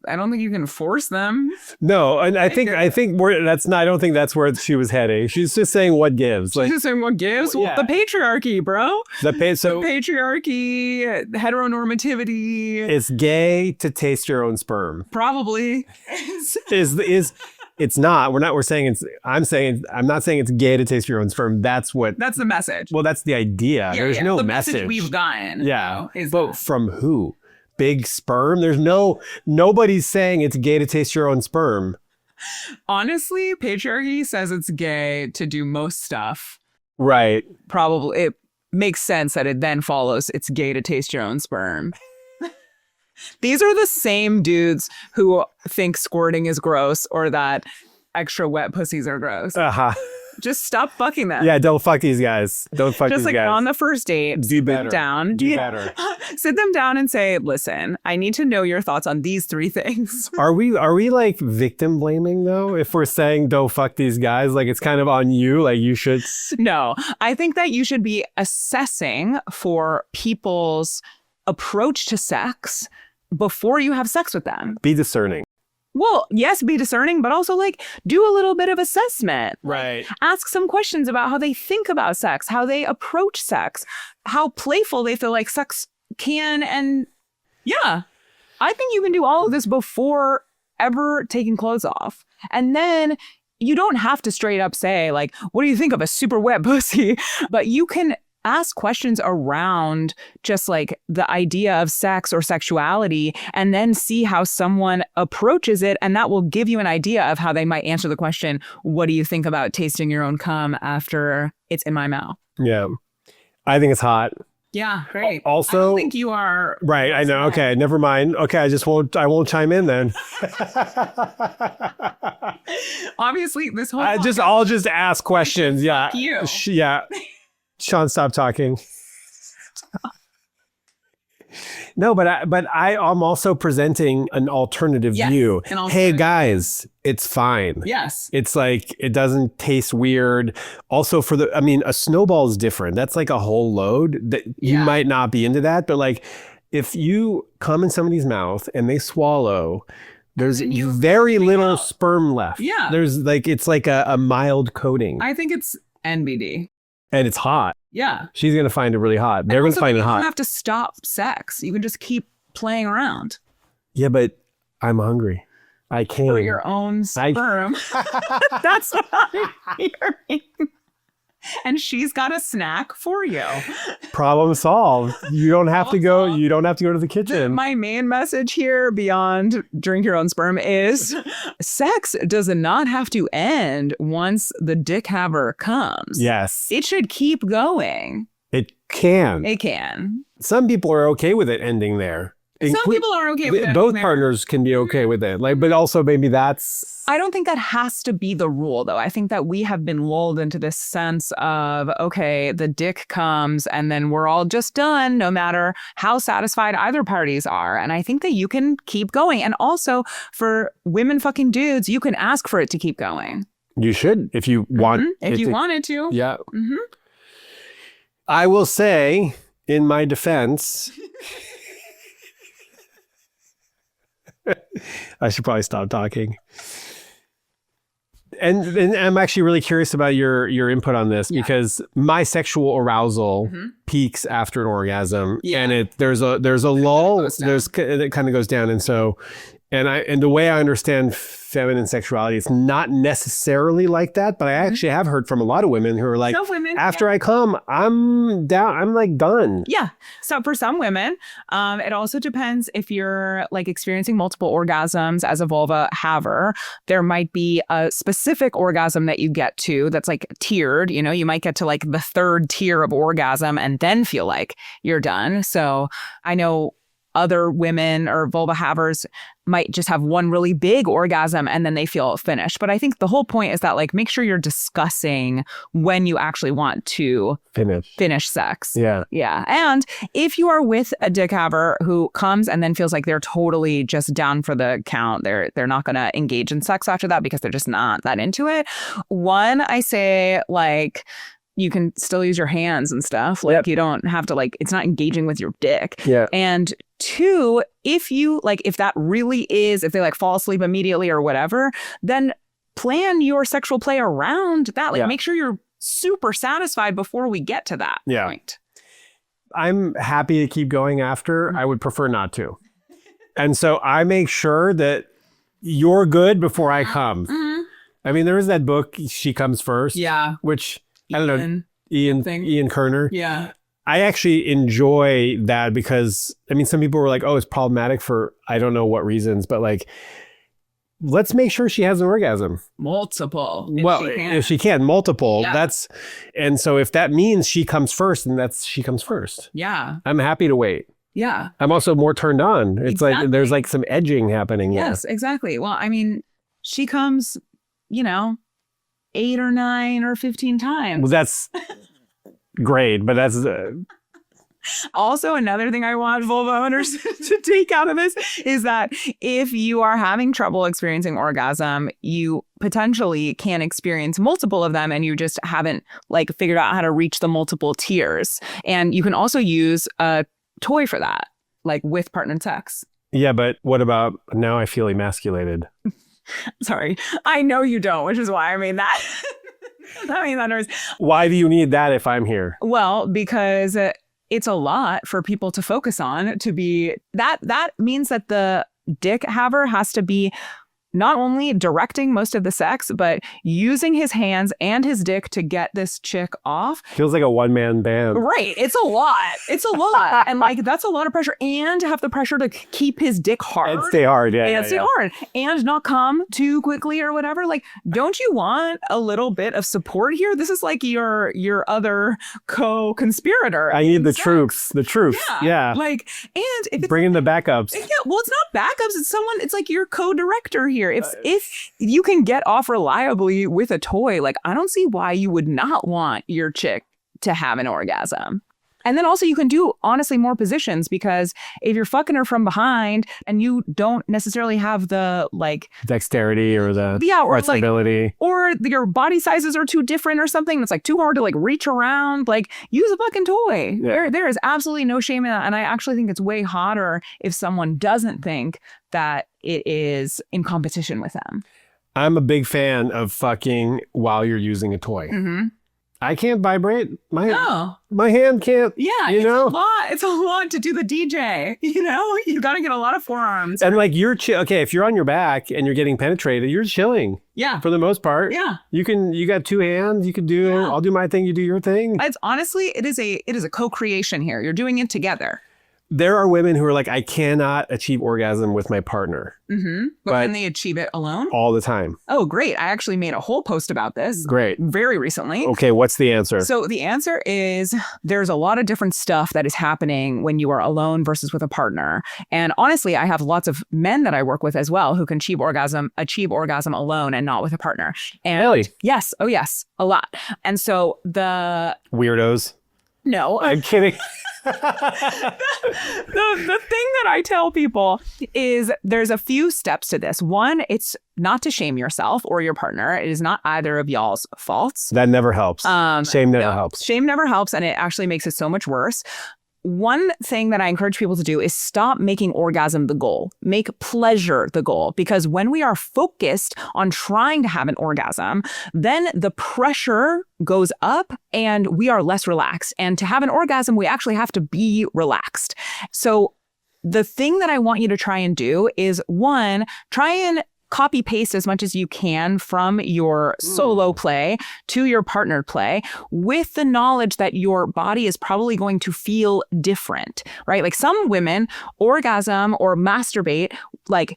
I don't think you can force them. No, and I think I don't think that's where she was heading. She's just saying what gives. She's just saying what gives. Well, the patriarchy, bro. So Patriarchy, heteronormativity. It's gay to taste your own sperm. Probably. It's not. We're saying I'm not saying it's gay to taste your own sperm. That's the message. Well, that's the idea. Yeah, There's no the message we've gotten. Yeah. But from who? Big sperm? There's nobody's saying it's gay to taste your own sperm. Honestly, patriarchy says it's gay to do most stuff. Right. Probably. It makes sense that it then follows it's gay to taste your own sperm. These are the same dudes who think squirting is gross or that extra wet pussies are gross. Uh-huh. Just stop fucking them. Yeah, don't fuck these guys. Don't fuck these guys. Just like on the first date, do better. Do better. Sit them down and say, listen, I need to know your thoughts on these 3 things. Are we like victim blaming though? If we're saying don't fuck these guys, like it's kind of on you, like you should. No, I think that you should be assessing for people's approach to sex before you have sex with them. Be discerning. Well, yes, be discerning, but also like do a little bit of assessment. Right. Ask some questions about how they think about sex, how they approach sex, how playful they feel like sex can. And yeah, I think you can do all of this before ever taking clothes off. And then you don't have to straight up say like, what do you think of a super wet pussy? But you can ask questions around just like the idea of sex or sexuality and then see how someone approaches it. And that will give you an idea of how they might answer the question, what do you think about tasting your own cum after it's in my mouth? Yeah. I think it's hot. Yeah, great. Also, I don't think you are. Right. I know. Okay. Never mind. Okay. I won't chime in then. Obviously, this whole. I'll just ask questions. Yeah. You. Yeah. Shaun, stop talking. No, but I'm also presenting an alternative view. Hey guys, it's fine. Yes. It's like, it doesn't taste weird. Also a snowball is different. That's like a whole load that you might not be into that. But like, if you come in somebody's mouth and they swallow, there's very little sperm left. Yeah. It's like a mild coating. I think it's NBD. And it's hot. Yeah. She's going to find it really hot. They're going to find it hot. You don't have to stop sex. You can just keep playing around. Yeah, but I'm hungry. I can't. For your own sperm. That's what I'm hearing. And she's got a snack for you. Problem solved. You don't have to go to the kitchen. My main message here beyond drink your own sperm is sex does not have to end once the dick haver comes. Yes. It should keep going. It can. It can. Some people are okay with it ending there. Some people are okay with it. Both partners can be okay with it. But also maybe that's... I don't think that has to be the rule, though. I think that we have been lulled into this sense of, okay, the dick comes and then we're all just done, no matter how satisfied either parties are. And I think that you can keep going. And also, for women fucking dudes, you can ask for it to keep going. You should, if you want. If you wanted to. Yeah. I will say, in my defense... I should probably stop talking. And I'm actually really curious about your input on this because my sexual arousal peaks after an orgasm, and there's a lull. It kind of goes down, and so and the way I understand feminine sexuality, it's not necessarily like that, but I actually have heard from a lot of women who are like, after I come, I'm down. I'm like done. Yeah. So for some women, it also depends if you're like experiencing multiple orgasms as a vulva haver. There might be a specific orgasm that you get to that's like tiered. You know, you might get to like the 3rd tier of orgasm and then feel like you're done. So I know other women or vulva havers might just have one really big orgasm and then they feel finished. But I think the whole point is that like make sure you're discussing when you actually want to finish sex. Yeah. Yeah. And if you are with a dick haver who comes and then feels like they're totally just down for the count, they're not going to engage in sex after that because they're just not that into it. One, I say like, you can still use your hands and stuff. Like you don't have to like, it's not engaging with your dick. Yeah. And 2, if that really is, if they like fall asleep immediately or whatever, then plan your sexual play around that. Like make sure you're super satisfied before we get to that point. I'm happy to keep going after. I would prefer not to. And so I make sure that you're good before I come. I mean, there is that book, She Comes First. Yeah. Which, I don't know, Ian Kerner. Yeah. I actually enjoy that because, I mean, some people were like, oh, it's problematic for I don't know what reasons, but like, let's make sure she has an orgasm. Multiple. If she can, multiple. Yeah. And so if that means she comes first, then she comes first. Yeah. I'm happy to wait. Yeah. I'm also more turned on. It's like there's like some edging happening. Yes, exactly. Well, I mean, she comes, 8 or 9 or 15 times. Well, that's great, but that's... Also, another thing I want vulva owners to take out of this is that if you are having trouble experiencing orgasm, you potentially can experience multiple of them and you just haven't like figured out how to reach the multiple tiers. And you can also use a toy for that, like with partnered sex. Yeah, but what about now I feel emasculated? Sorry, I know you don't, which is why I made that. I mean, that noise. Why do you need that if I'm here? Well, because it's a lot for people to focus on to be that means that the dick haver has to be not only directing most of the sex, but using his hands and his dick to get this chick off. Feels like a one-man band. Right. It's a lot. It's a lot. And like, that's a lot of pressure. And to have the pressure to keep his dick hard. And stay hard. Yeah. And stay hard. And not come too quickly or whatever. Like, don't you want a little bit of support here? This is like your other co-conspirator. I need the troops. The troops. Yeah. Like, and if bring in the backups. Yeah. Well, it's not backups. It's like your co-director here. If you can get off reliably with a toy, like I don't see why you would not want your chick to have an orgasm. And then also you can do honestly more positions because if you're fucking her from behind and you don't necessarily have the like dexterity or the flexibility, like, or your body sizes are too different or something that's like too hard to like reach around, like use a fucking toy. Yeah. There is absolutely no shame in that. And I actually think it's way hotter if someone doesn't think that it is in competition with them. I'm a big fan of fucking while you're using a toy. Mm-hmm. I can't vibrate. My hand can't. Yeah, it's a lot to do the DJ. You got to get a lot of forearms. And like okay, if you're on your back and you're getting penetrated, you're chilling. Yeah, for the most part. Yeah, you got 2 hands. You can do. Yeah. I'll do my thing. You do your thing. It's honestly, it is a co-creation here. You're doing it together. There are women who are like, I cannot achieve orgasm with my partner. Mm-hmm. But can they achieve it alone? All the time. Oh, great. I actually made a whole post about this. Great. Very recently. Okay, what's the answer? So the answer is there's a lot of different stuff that is happening when you are alone versus with a partner. And honestly, I have lots of men that I work with as well who can achieve orgasm alone and not with a partner. And really? Yes. Oh, yes. A lot. And so the... Weirdos. No. I'm kidding. The thing that I tell people is there's a few steps to this. One, it's not to shame yourself or your partner. It is not either of y'all's faults. That never helps. Shame never helps. Shame never helps, and it actually makes it so much worse. One thing that I encourage people to do is stop making orgasm the goal. Make pleasure the goal. Because when we are focused on trying to have an orgasm, then the pressure goes up and we are less relaxed. And to have an orgasm, we actually have to be relaxed. So the thing that I want you to try and do is, one, try and copy paste as much as you can from your solo play to your partnered play with the knowledge that your body is probably going to feel different, right? Like some women orgasm or masturbate like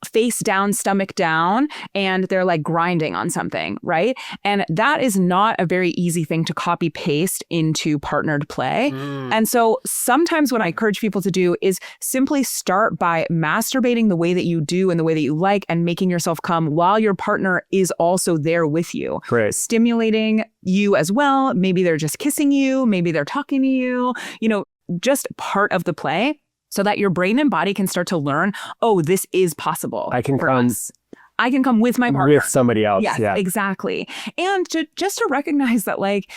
face down, stomach down, and they're like grinding on something, right? And that is not a very easy thing to copy paste into partnered play. And so sometimes what I encourage people to do is simply start by masturbating the way that you do and the way that you like and making yourself come while your partner is also there with you. Great. Stimulating you as well. Maybe they're just kissing you. Maybe they're talking to you, just part of the play. So that your brain and body can start to learn, oh, this is possible. I can come with my partner. With somebody else. Yes, yeah, exactly. And just to recognize that, like,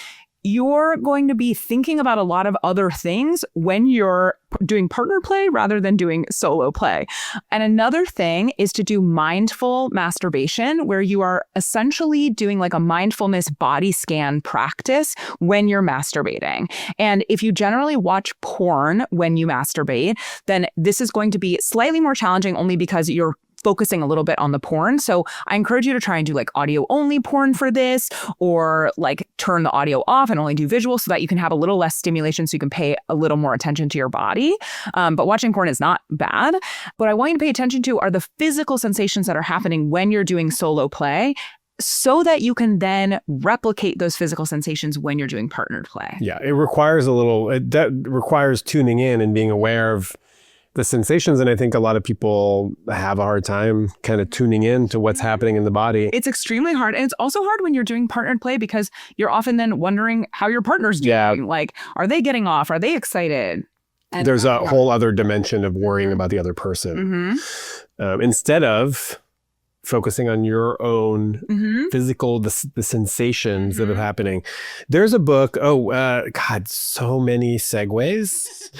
you're going to be thinking about a lot of other things when you're doing partner play rather than doing solo play. And another thing is to do mindful masturbation, where you are essentially doing like a mindfulness body scan practice when you're masturbating. And if you generally watch porn when you masturbate, then this is going to be slightly more challenging only because you're focusing a little bit on the porn. So I encourage you to try and do like audio only porn for this, or like turn the audio off and only do visual so that you can have a little less stimulation so you can pay a little more attention to your body. But watching porn is not bad. What I want you to pay attention to are the physical sensations that are happening when you're doing solo play, so that you can then replicate those physical sensations when you're doing partnered play. Yeah, it requires that requires tuning in and being aware of the sensations. And I think a lot of people have a hard time kind of tuning in to what's happening in the body. It's extremely hard. And it's also hard when you're doing partnered play because you're often then wondering how your partner's doing. Yeah. Like, are they getting off? Are they excited? And there's a whole other dimension of worrying about the other person. Instead of focusing on your own physical, the sensations that are happening. There's a book, God, so many segues.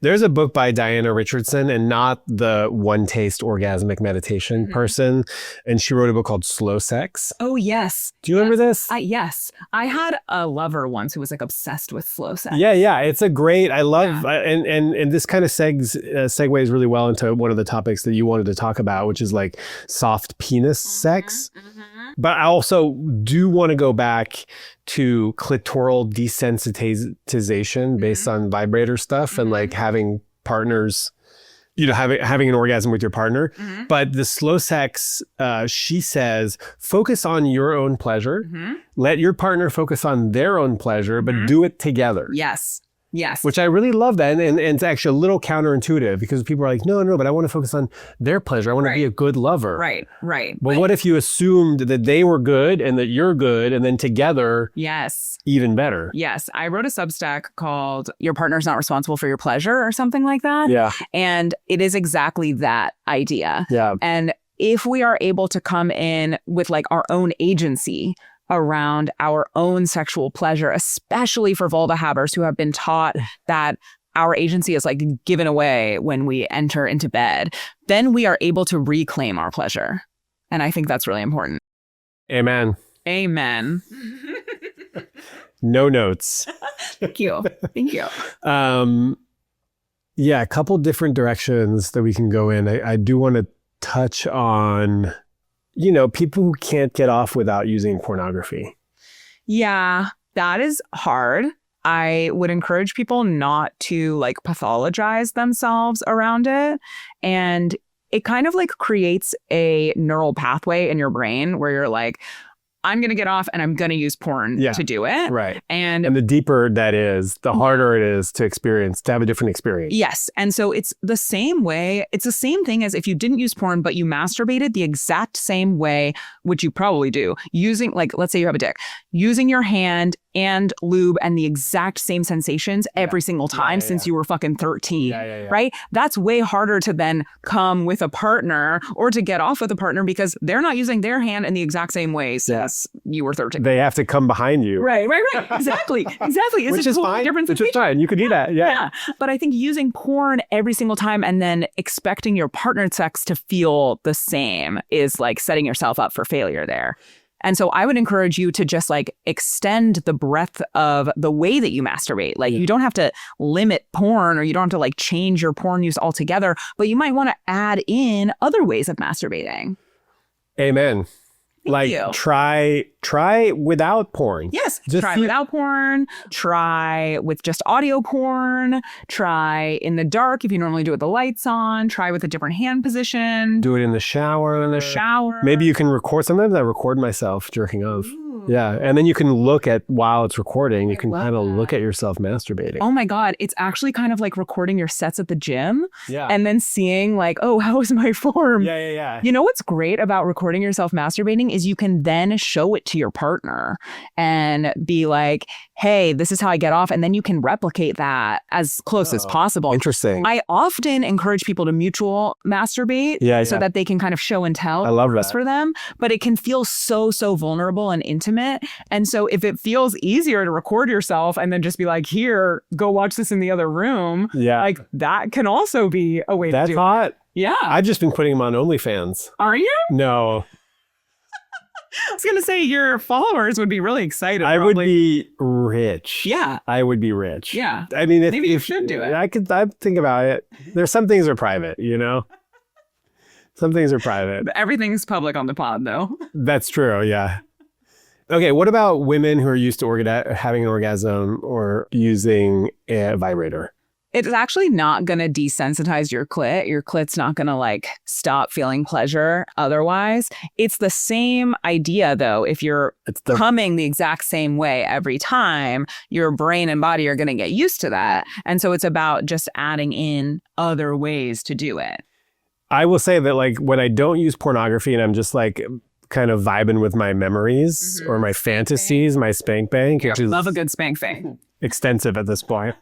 There's a book by Diana Richardson, and not the one taste orgasmic meditation person. And she wrote a book called Slow Sex. Oh, yes. Do you remember this? Yes. I had a lover once who was like obsessed with slow sex. Yeah. It's a great, I love, and this kind of segues really well into one of the topics that you wanted to talk about, which is like soft penis sex. But I also do want to go back to clitoral desensitization based on vibrator stuff and like having partners, having an orgasm with your partner. But the slow sex, she says, focus on your own pleasure. Let your partner focus on their own pleasure, but do it together. Yes. Which I really love that. And it's actually a little counterintuitive because people are like, no, but I want to focus on their pleasure. I want to be a good lover. Right. But what if you assumed that they were good and that you're good, and then together, even better? Yes. I wrote a Substack called Your Partner's Not Responsible for Your Pleasure or something like that. Yeah. And it is exactly that idea. Yeah. And if we are able to come in with like our own agency around our own sexual pleasure, especially for vulva habbers who have been taught that our agency is like given away when we enter into bed, then we are able to reclaim our pleasure. And I think that's really important. Amen. No notes. Thank you. Yeah, a couple different directions that we can go in. I do want to touch on people who can't get off without using pornography. Yeah, that is hard. I would encourage people not to like pathologize themselves around it. And it kind of like creates a neural pathway in your brain where you're like, I'm going to get off and I'm going to use porn to do it. Right. And the deeper that is, the harder it is to have a different experience. Yes. And so it's the same way. It's the same thing as if you didn't use porn, but you masturbated the exact same way, which you probably do, using, like, let's say you have a dick, using your hand and lube and the exact same sensations every single time since you were fucking 13, right? That's way harder to then come with a partner or to get off with a partner because they're not using their hand in the exact same way since you were 13. They have to come behind you. Right. Exactly. It's Which is fine. Which is fine. You could do that. Yeah. But I think using porn every single time and then expecting your partnered sex to feel the same is like setting yourself up for failure there. And so I would encourage you to just like extend the breadth of the way that you masturbate. Like you don't have to limit porn or you don't have to like change your porn use altogether, but you might want to add in other ways of masturbating. Amen. Thank you. Try without porn. Yes. Try without porn. Try with just audio porn. Try in the dark if you normally do it with the lights on. Try with a different hand position. Do it in the shower. Maybe you can record. Sometimes I record myself jerking off. Ooh. Yeah. And then you can look at, while it's recording, you can kind of look at yourself masturbating. Oh my God. It's actually kind of like recording your sets at the gym. Yeah. And then seeing like, oh, how is my form? Yeah. You know what's great about recording yourself masturbating is you can then show it to your partner and be like, hey, this is how I get off. And then you can replicate that as close as possible. Interesting. I often encourage people to mutual masturbate so that they can kind of show and tell. I love that for them. But it can feel so vulnerable and intimate intimate. And so if it feels easier to record yourself and then just be like, here, go watch this in the other room, like that can also be a way to do it. That's hot. Yeah. I've just been putting them on OnlyFans. Are you? No. I was going to say your followers would be really excited. I would be rich. Yeah. I would be rich. Yeah. I mean, maybe you should do it. I think about it. There's some things are private, you know? Some things are private. But everything's public on the pod, though. That's true. Yeah. Okay. What about women who are used to having an orgasm or using a vibrator? It's actually not going to desensitize your clit. Your clit's not going to like stop feeling pleasure otherwise. It's the same idea, though. If you're coming the exact same way every time, your brain and body are going to get used to that. And so it's about just adding in other ways to do it. I will say that like when I don't use pornography and I'm just like kind of vibing with my memories or my fantasies, my spank bank. Love a good spank bank. Extensive at this point.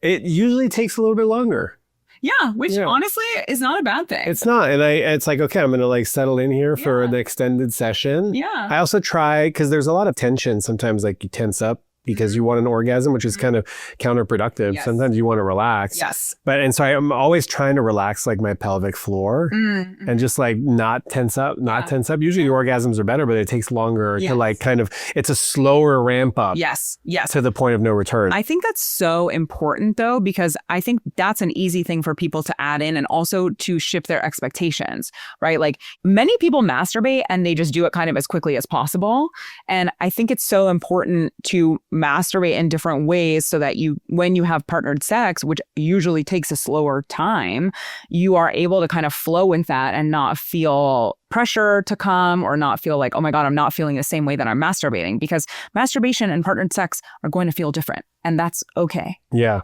It usually takes a little bit longer. Yeah, which honestly is not a bad thing. It's not. And it's like, okay, I'm going to like settle in here for an extended session. Yeah. I also try, because there's a lot of tension. Sometimes like you tense up because you want an orgasm, which is kind of counterproductive. Yes. Sometimes you want to relax. Yes. And so I'm always trying to relax like my pelvic floor and just like not tense up. Usually the orgasms are better, but it takes longer to like kind of, it's a slower ramp up. Yes. To the point of no return. I think that's so important though, because I think that's an easy thing for people to add in and also to shift their expectations, right? Like many people masturbate and they just do it kind of as quickly as possible. And I think it's so important to masturbate in different ways so that when you have partnered sex, which usually takes a slower time, you are able to kind of flow with that and not feel pressure to come or not feel like, oh my God, I'm not feeling the same way that I'm masturbating, because masturbation and partnered sex are going to feel different, and that's okay. Yeah.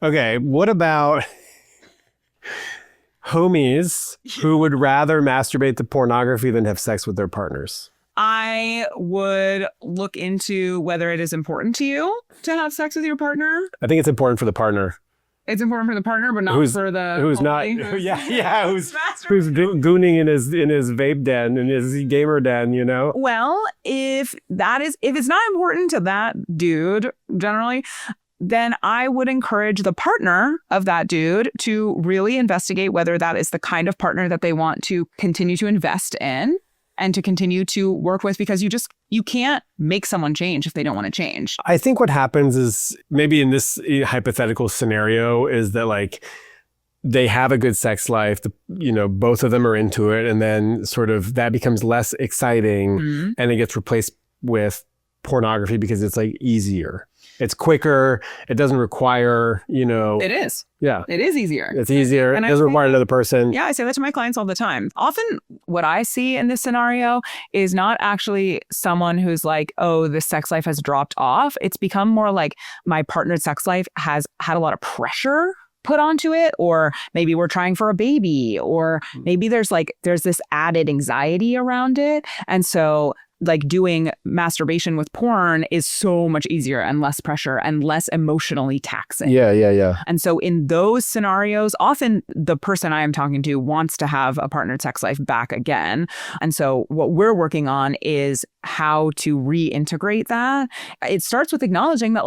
Okay. What about homies who would rather masturbate to pornography than have sex with their partners? I would look into whether it is important to you to have sex with your partner. I think it's important for the partner. It's important for the partner, but not for the who's not. Who's gooning in his vape den, in his gamer den, you know. Well, if it's not important to that dude generally, then I would encourage the partner of that dude to really investigate whether that is the kind of partner that they want to continue to invest in and to continue to work with, because you can't make someone change if they don't want to change. I think what happens is, maybe in this hypothetical scenario, is that like they have a good sex life, both of them are into it, and then sort of that becomes less exciting and it gets replaced with pornography because it's like easier. It's quicker. It doesn't require, It is. Yeah. It is easier. It's easier. And it doesn't require another person. Yeah, I say that to my clients all the time. Often what I see in this scenario is not actually someone who's like, oh, the sex life has dropped off. It's become more like my partnered sex life has had a lot of pressure put onto it, or maybe we're trying for a baby, or maybe there's this added anxiety around it. And so like doing masturbation with porn is so much easier and less pressure and less emotionally taxing. Yeah. And so in those scenarios, often the person I am talking to wants to have a partnered sex life back again. And so what we're working on is how to reintegrate that. It starts with acknowledging that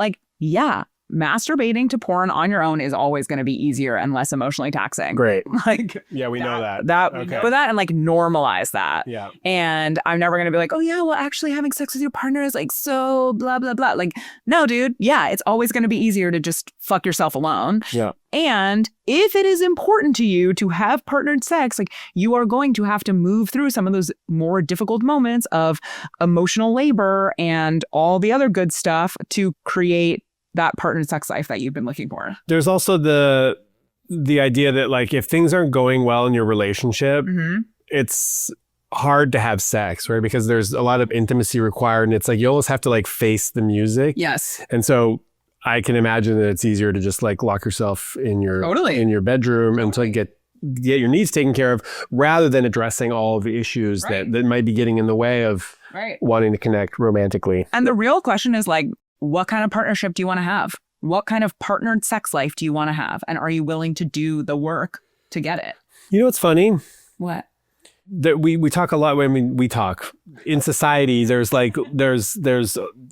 masturbating to porn on your own is always going to be easier and less emotionally taxing. Great. We know that. But that and normalize that. Yeah. And I'm never going to be like, oh yeah, well actually having sex with your partner is so blah, blah, blah. No, dude. Yeah. It's always going to be easier to just fuck yourself alone. Yeah. And if it is important to you to have partnered sex, you are going to have to move through some of those more difficult moments of emotional labor and all the other good stuff to create that partnered sex life that you've been looking for. There's also the idea that if things aren't going well in your relationship, it's hard to have sex, right? Because there's a lot of intimacy required, and it's you always have to face the music. Yes. And so I can imagine that it's easier to just lock yourself in your bedroom until you get your needs taken care of, rather than addressing all of the issues that might be getting in the way of wanting to connect romantically. And the real question is what kind of partnership do you want to have? What kind of partnered sex life do you want to have? And are you willing to do the work to get it? You know what's funny? What? that we talk a lot. We talk in society. There's a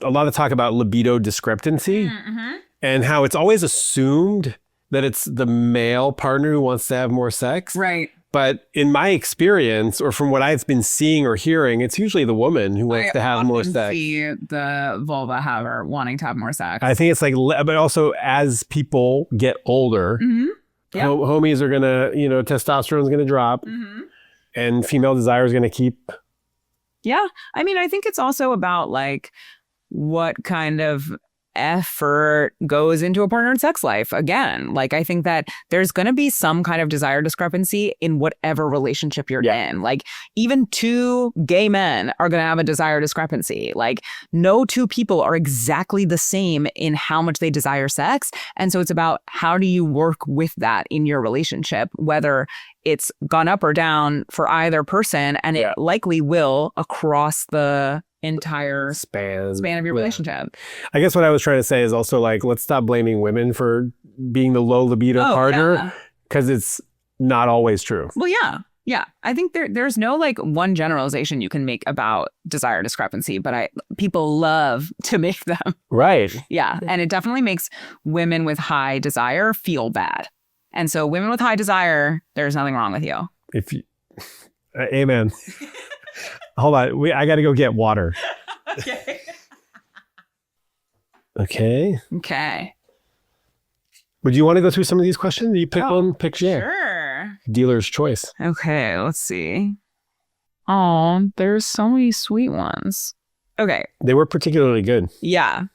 lot of talk about libido discrepancy and how it's always assumed that it's the male partner who wants to have more sex. Right. But in my experience, or from what I've been seeing or hearing, it's usually the woman who wants to have more sex. See the vulva haver wanting to have more sex. I think it's like, but also as people get older, homies are gonna, testosterone's gonna drop, and female desire is gonna keep. Yeah, I mean, I think it's also about like what kind of effort goes into a partner and sex life. Again, like I think that there's going to be some kind of desire discrepancy in whatever relationship you're in. Like even two gay men are going to have a desire discrepancy. Like no two people are exactly the same in how much they desire sex. And so it's about how do you work with that in your relationship, whether it's gone up or down for either person, and it likely will across the entire span of your relationship. I guess what I was trying to say is also like, let's stop blaming women for being the low libido partner, because it's not always true. Well, yeah. I think there's no like one generalization you can make about desire discrepancy, but people love to make them. Right. Yeah. And it definitely makes women with high desire feel bad. And so women with high desire, there's nothing wrong with you. Amen. Hold on. I got to go get water. Okay. Would you want to go through some of these questions? You pick one, pick Sure. Dealer's choice. Okay, let's see. Oh, there's so many sweet ones. Okay. They were particularly good. Yeah.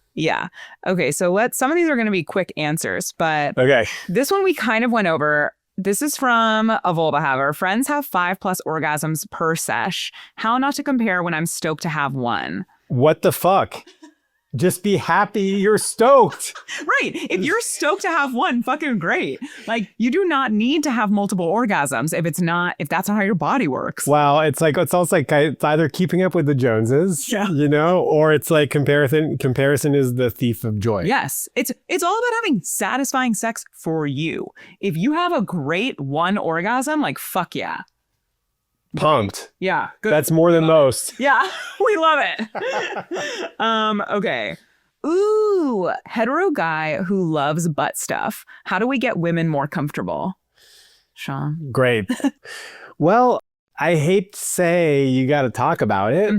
Okay, so some of these are going to be quick answers, but this one we kind of went over. This is from a vulva haver. Friends have 5+ orgasms per sesh. How not to compare when I'm stoked to have one? What the fuck? Just be happy you're stoked. Right. If you're stoked to have one, fucking great. Like you do not need to have multiple orgasms if that's not how your body works. Wow. It's almost like it's either keeping up with the Joneses, or it's like comparison is the thief of joy. Yes. It's all about having satisfying sex for you. If you have a great one orgasm, like fuck yeah. Pumped. Yeah. Good. That's more than most. Yeah. We love it. Okay. Ooh, hetero guy who loves butt stuff. How do we get women more comfortable? Shaun. Great. Well, I hate to say you got to talk about it.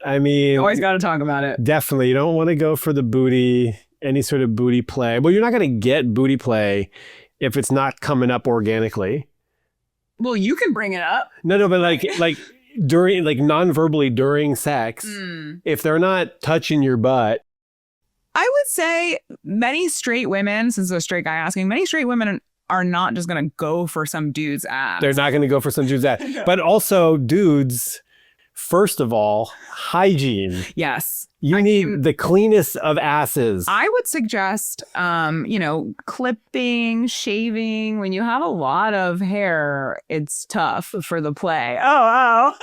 I mean, always got to talk about it. Definitely. You don't want to go for the booty, any sort of booty play. Well, you're not going to get booty play if it's not coming up organically. Well, you can bring it up. No, but like during, like non-verbally during sex, if they're not touching your butt. I would say many straight women, since a straight guy asking, many straight women are not just going to go for some dude's ass. They're not going to go for some dude's ass. But also dudes, first of all, hygiene. Yes. You need the cleanest of asses. I would suggest, clipping, shaving. When you have a lot of hair, it's tough for the play. Oh.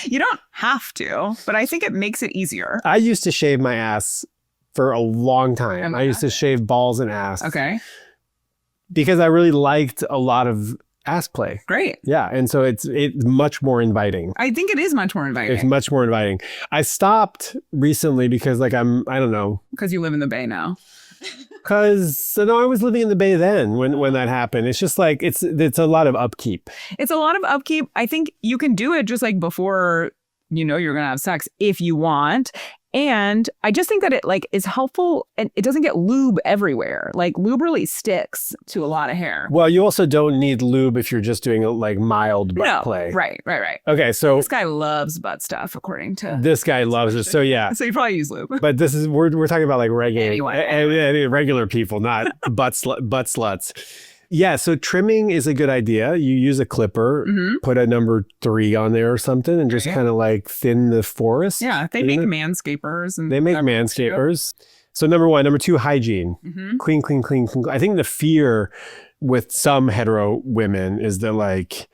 You don't have to, but I think it makes it easier. I used to shave my ass for a long time. I used to shave balls and ass. Okay. Because I really liked a lot of ass play. Great. Yeah. And so it's much more inviting. I think it is much more inviting. It's much more inviting. I stopped recently because I don't know. Because you live in the Bay now. Because I was living in the Bay then when that happened. It's just like, it's a lot of upkeep. It's a lot of upkeep. I think you can do it just like before, you're going to have sex if you want. And I just think that it is helpful, and it doesn't get lube everywhere. Like lube really sticks to a lot of hair. Well, you also don't need lube if you're just doing mild butt play. Right. Okay, so this guy loves butt stuff, according to this guy loves it. So yeah. So you probably use lube. But this is we're talking about like regular people, not butt sluts. Yeah, so trimming is a good idea. You use a clipper, put a number 3 on there or something, and just kind of like thin the forest. Yeah, they make manscapers. They make manscapers. So number 1. Number 2, hygiene. Clean. I think the fear with some hetero women is that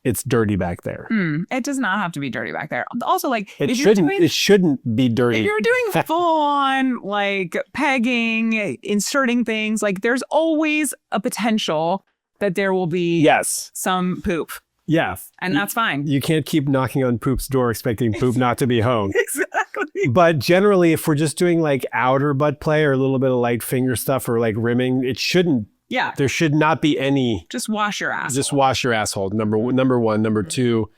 it's dirty back there. It does not have to be dirty back there. Also, it shouldn't be dirty. If you're doing full on pegging, inserting things, there's always a potential that there will be some poop. Yeah. And that's fine. You can't keep knocking on poop's door expecting poop not to be home. Exactly. But generally, if we're just doing like outer butt play or a little bit of light finger stuff or like rimming, it shouldn't. Yeah. There should not be any. Just wash your ass. Just wash your asshole. Number one. Number two,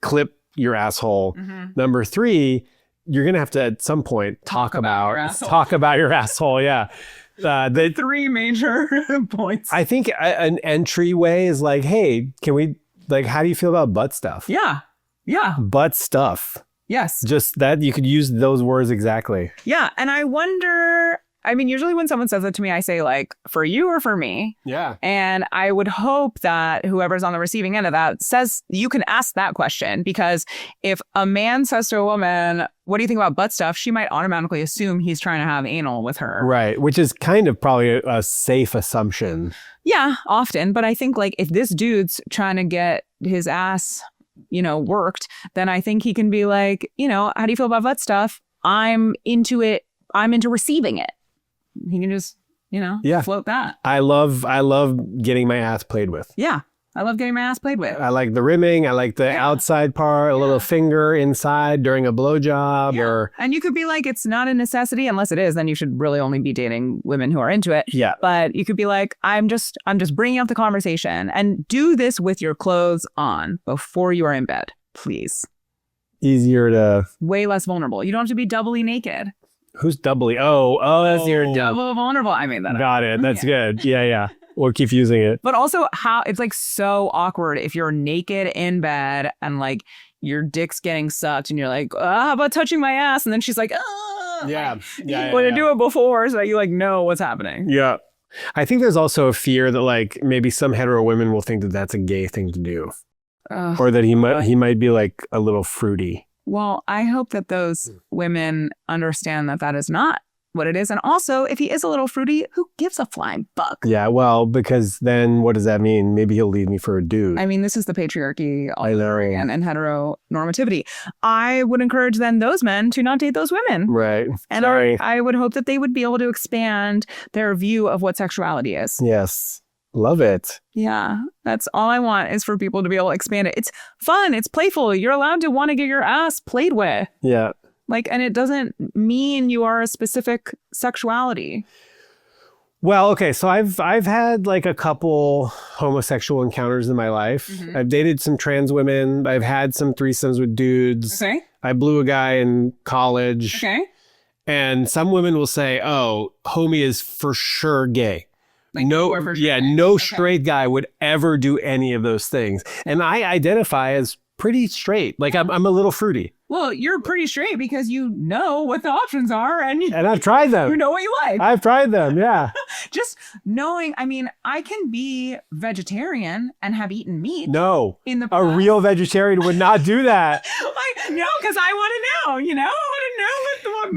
clip your asshole. Number three, you're going to have to at some point talk about your asshole. Yeah. The three major points. I think an entryway is like, hey, can we, like, how do you feel about butt stuff? Yeah. Yeah. Butt stuff. Yes. Just that you could use those words exactly. Yeah. And I wonder, I mean, usually when someone says it to me, I say like, for you or for me? Yeah. And I would hope that whoever's on the receiving end of that says, you can ask that question, because if a man says to a woman, what do you think about butt stuff? She might automatically assume he's trying to have anal with her. Right. Which is kind of probably a safe assumption. Yeah, often. But I think like if this dude's trying to get his ass, worked, then I think he can be like, how do you feel about butt stuff? I'm into it. I'm into receiving it. He can just, float that. I love getting my ass played with. Yeah. I love getting my ass played with. I like the rimming. I like the outside part, a little finger inside during a blowjob And you could be like, it's not a necessity. Unless it is, then you should really only be dating women who are into it. Yeah. But you could be like, I'm just bringing up the conversation, and do this with your clothes on before you are in bed, please. Easier to. Way less vulnerable. You don't have to be doubly naked. Who's doubly? Oh, that's You're double vulnerable. I made that up. Got it. That's good. Yeah. We'll keep using it. But also how it's like so awkward if you're naked in bed and like your dick's getting sucked and you're like, how about touching my ass? And then she's like, Yeah. You do it before so that you like know what's happening. Yeah. I think there's also a fear that like maybe some hetero women will think that that's a gay thing to do. Or that he might be like a little fruity. Well, I hope that those women understand that that is not what it is. And also, if he is a little fruity, who gives a flying fuck? Yeah, well, because then what does that mean? Maybe he'll leave me for a dude. I mean, this is the patriarchy and heteronormativity. I would encourage then those men to not date those women. Right. And I would hope that they would be able to expand their view of what sexuality is. Yes. Love it. Yeah, that's all I want is for people to be able to expand it. It's fun. It's playful. You're allowed to want to get your ass played with. Yeah. And it doesn't mean you are a specific sexuality. Well, okay. So I've had like a couple homosexual encounters in my life. Mm-hmm. I've dated some trans women. I've had some threesomes with dudes. Okay. I blew a guy in college. Okay. And some women will say, oh, homie is for sure gay. Like, no straight guy would ever do any of those things. And I identify as pretty straight. Like I'm a little fruity. Well, you're pretty straight because you know what the options are and I've tried them. You know what you like. I've tried them, yeah. Just knowing, I mean, I can be vegetarian and have eaten meat. No. In the past. A real vegetarian would not do that. No, because I want to know, I want to know what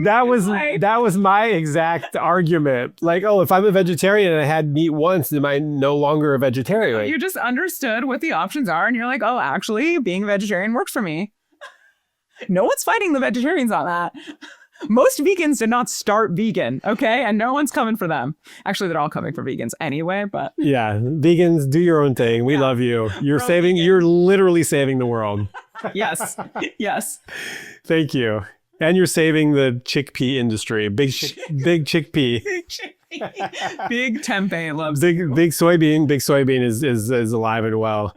that was my exact argument. Like, oh, if I'm a vegetarian and I had meat once, am I no longer a vegetarian? You just understood what the options are and you're like, oh, actually, being a vegetarian works for me. No one's fighting the vegetarians on that. Most vegans did not start vegan, okay? And no one's coming for them. Actually, they're all coming for vegans anyway, but... Yeah, vegans, do your own thing. We love you. You're literally saving the world. Yes. Thank you. And you're saving the chickpea industry. Big chickpea. Big tempeh loves big soybean. Big soybean is alive and well.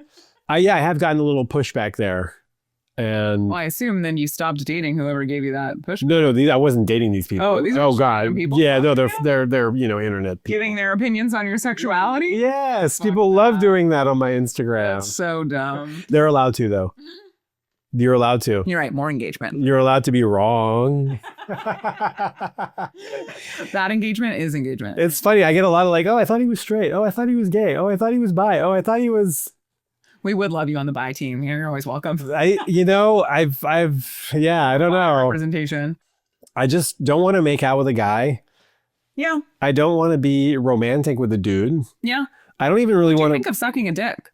I have gotten a little pushback there. And I assume then you stopped dating whoever gave you that push. No, I wasn't dating these people. Oh, these are God, people. Yeah, no, they're internet people. Giving their opinions on your sexuality. Yes, people love doing that on my Instagram. That's so dumb. They're allowed to though. You're allowed to. You're right. More engagement. You're allowed to be wrong. That engagement is engagement. It's funny. I get a lot of like, oh, I thought he was straight. Oh, I thought he was gay. Oh, I thought he was bi. Oh, I thought he was. We would love you on the bi team. You're always welcome. I don't know. Representation. I just don't want to make out with a guy. Yeah. I don't want to be romantic with a dude. Yeah. I don't even really want to think of sucking a dick.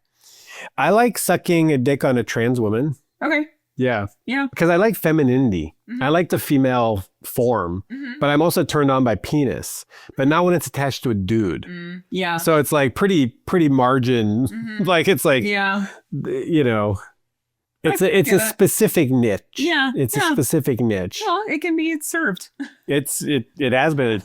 I like sucking a dick on a trans woman. Okay. Yeah. Yeah. Because I like femininity. I like the female form, but I'm also turned on by penis, but not when it's attached to a dude. Yeah. So it's like pretty margin. Like it's like, Yeah. you know, it's a specific niche. Yeah. It's a specific niche. Well, it can be served. It has been.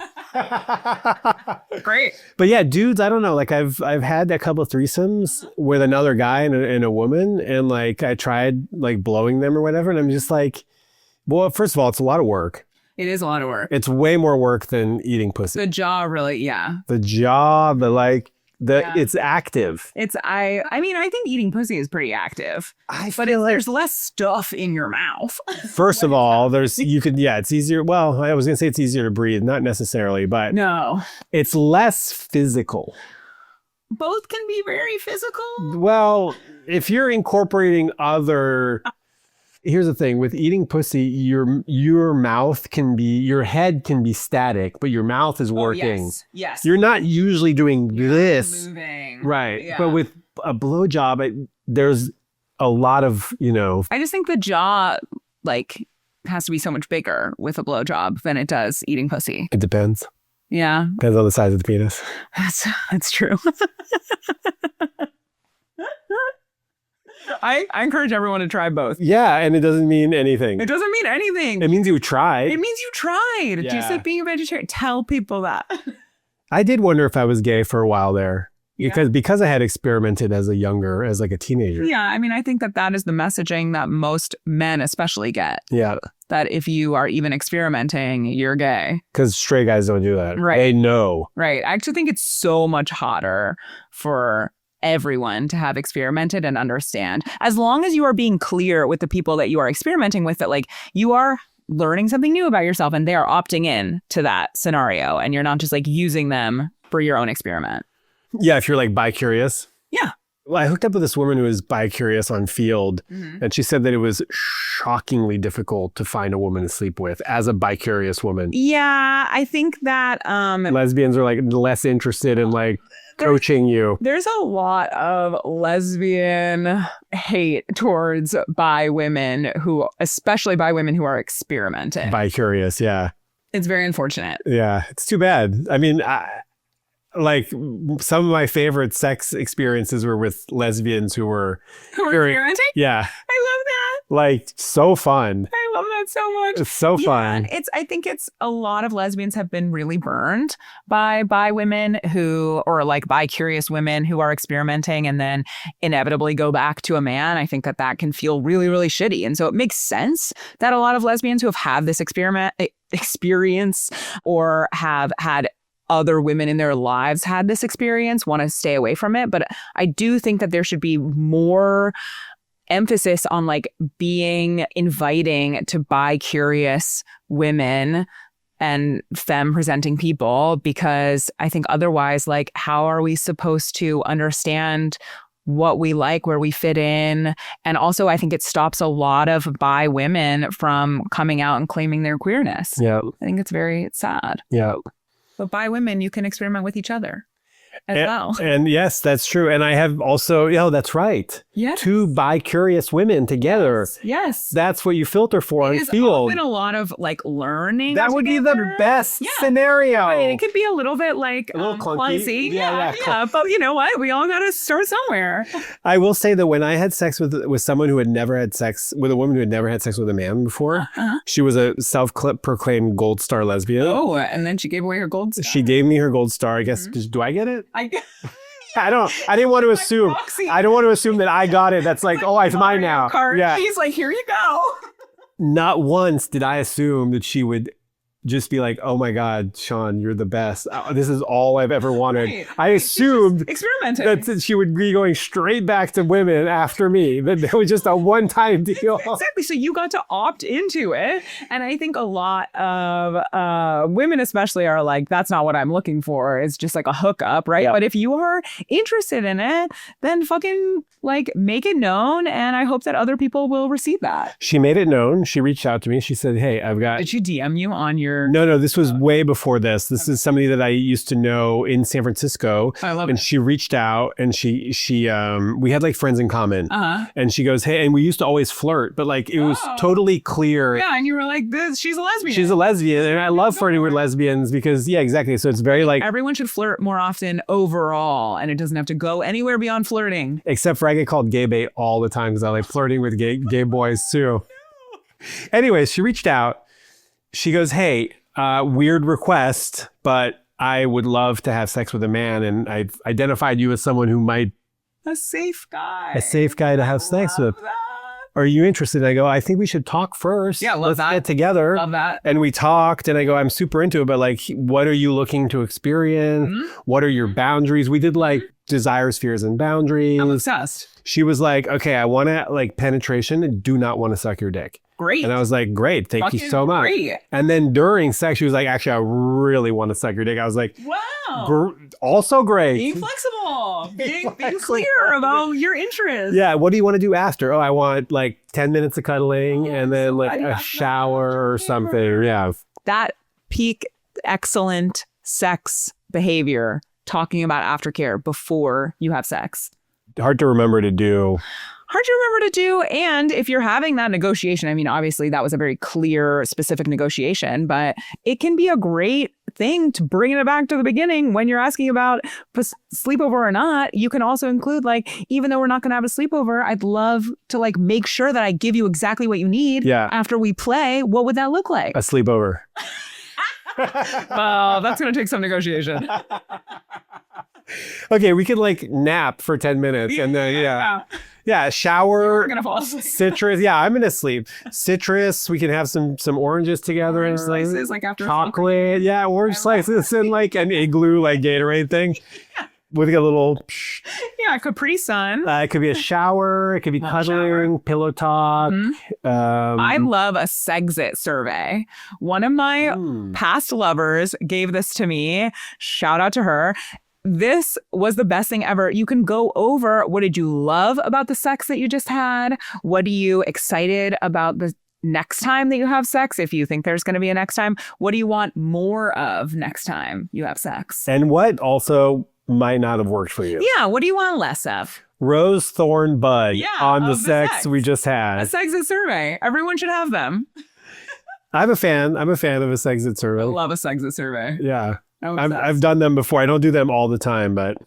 Great. But yeah, dudes, I don't know. Like I've had a couple of threesomes with another guy and a woman, and like I tried like blowing them or whatever, and I'm just like, well, first of all, it's a lot of work. It is a lot of work. It's way more work than eating pussy. The jaw really, yeah. The jaw, it's active. I mean, I think eating pussy is pretty active. But there's less stuff in your mouth. First of all, it's easier. Well, I was going to say it's easier to breathe, not necessarily, but no, it's less physical. Both can be very physical. Well, if you're incorporating other... Here's the thing with eating pussy, your mouth your head can be static, but your mouth is working. Yes. You're not usually doing this. Moving. Right. Yeah. But with a blowjob, there's a lot of, I just think the jaw like has to be so much bigger with a blowjob than it does eating pussy. It depends. Yeah. Depends on the size of the penis. That's true. I encourage everyone to try both. Yeah, and it doesn't mean anything. It doesn't mean anything. It means you tried. It means you tried. Yeah. Just like being a vegetarian. Tell people that. I did wonder if I was gay for a while there. Because I had experimented as like a teenager. Yeah, I mean, I think that is the messaging that most men especially get. Yeah. That if you are even experimenting, you're gay. Because straight guys don't do that. Right. They know. Right. I actually think it's so much hotter for everyone to have experimented and understand. As long as you are being clear with the people that you are experimenting with, that like you are learning something new about yourself and they are opting in to that scenario and you're not just like using them for your own experiment. Yeah, if you're like bi-curious. Yeah. Well, I hooked up with this woman who was bi-curious on Field, and she said that it was shockingly difficult to find a woman to sleep with as a bi-curious woman. Yeah, I think that lesbians are like less interested in like coaching you. There's a lot of lesbian hate towards bi women especially bi women who are experimenting. Bi-curious, yeah. It's very unfortunate. Yeah, it's too bad. I mean, like some of my favorite sex experiences were with lesbians who were experimenting. Yeah, I love that. Like so fun. I love that so much. It's so fun. I think it's a lot of lesbians have been really burned by women or like bi-curious women who are experimenting and then inevitably go back to a man. I think that can feel really, really shitty. And so it makes sense that a lot of lesbians who have had this experience or have had other women in their lives had this experience want to stay away from it. But I do think that there should be more emphasis on like being inviting to bi-curious women and femme presenting people, because I think otherwise, like, how are we supposed to understand what we like, where we fit in? And also, I think it stops a lot of bi women from coming out and claiming their queerness. Yeah. I think it's sad. Yeah. But bi women, you can experiment with each other as well. And yes, that's true. And I have also, that's right. Yeah. 2 bi-curious women together. Yes. That's what you filter for on Field. There's been a lot of like learning. That would be the best scenario. I mean, it could be a little bit like a little clunky. Clumsy. Yeah. But you know what? We all got to start somewhere. I will say that when I had sex with someone who had never had sex with a woman who had never had sex with a man before, she was a self-proclaimed gold star lesbian. Oh, and then she gave away her gold star. She gave me her gold star. I guess. Do I get it? I didn't want to assume. I don't want to assume that I got it. That's like, it's mine now. Yeah. He's like, here you go. Not once did I assume that she would just be like, oh my God, Shaun, you're the best. This is all I've ever wanted. Right. I assumed experimenting that she would be going straight back to women after me. That it was just a one-time deal. Exactly. So you got to opt into it. And I think a lot of women especially are like, that's not what I'm looking for. It's just like a hookup, right? Yep. But if you are interested in it, then fucking like make it known. And I hope that other people will receive that. She made it known. She reached out to me. She said, hey, I've got... Did she DM you on your you're... No, this was way before this. This is somebody that I used to know in San Francisco. I love and it. she reached out and she we had like friends in common. And she goes, hey, and we used to always flirt, but like it was totally clear. Yeah, and you were like, this, she's a lesbian. She's a lesbian, and I love flirting with lesbians because, yeah, exactly. So it's very like... Everyone should flirt more often overall, and it doesn't have to go anywhere beyond flirting. Except for I get called gay bait all the time because I like flirting with gay boys too. Anyways, she reached out. She goes, hey, weird request, but I would love to have sex with a man, and I've identified you as someone who might... A safe guy. A safe guy to have sex with. Are you interested? I go, I think we should talk first. Yeah, love Let's that. get together. Love that. And we talked, and I go, I'm super into it, but like, what are you looking to experience? What are your boundaries? We did like desires, fears, and boundaries. I'm obsessed. She was like, okay, I want to like penetration and do not want to suck your dick. Great. And I was like, great, thank you so much. Great. And then during sex, she was like, actually, I really want to suck your dick. I was like, wow. Also great. Being flexible. Being clear about your interests. Yeah, what do you want to do after? Oh, I want like 10 minutes of cuddling and then like a shower or something. Yeah. That peak excellent sex behavior, talking about aftercare before you have sex. Hard to remember to do. Hard to remember to do. And if you're having that negotiation, I mean, obviously that was a very clear, specific negotiation, but it can be a great thing to bring it back to the beginning when you're asking about sleepover or not. You can also include like, even though we're not going to have a sleepover, I'd love to like make sure that I give you exactly what you need after we play. What would that look like? A sleepover. Well, that's going to take some negotiation. Okay, we could like nap for 10 minutes and then shower. You're gonna fall asleep. Citrus. Yeah, I'm gonna sleep. Citrus. We can have some oranges together and slices, like after chocolate. Yeah, orange slices and like an igloo like Gatorade thing with a little. Capri Sun. It could be a shower. It could be cuddling, pillow talk. I love a Sexit survey. One of my past lovers gave this to me. Shout out to her. This was the best thing ever. You can go over, what did you love about the sex that you just had? What are you excited about the next time that you have sex? If you think there's going to be a next time, what do you want more of next time you have sex? And what also might not have worked for you? Yeah, what do you want less of? Rose, thorn, bud on the sex we just had. A Sexit survey. Everyone should have them. I'm a fan of a Sexit survey. I love a Sexit survey. Yeah. I've done them before. I don't do them all the time, but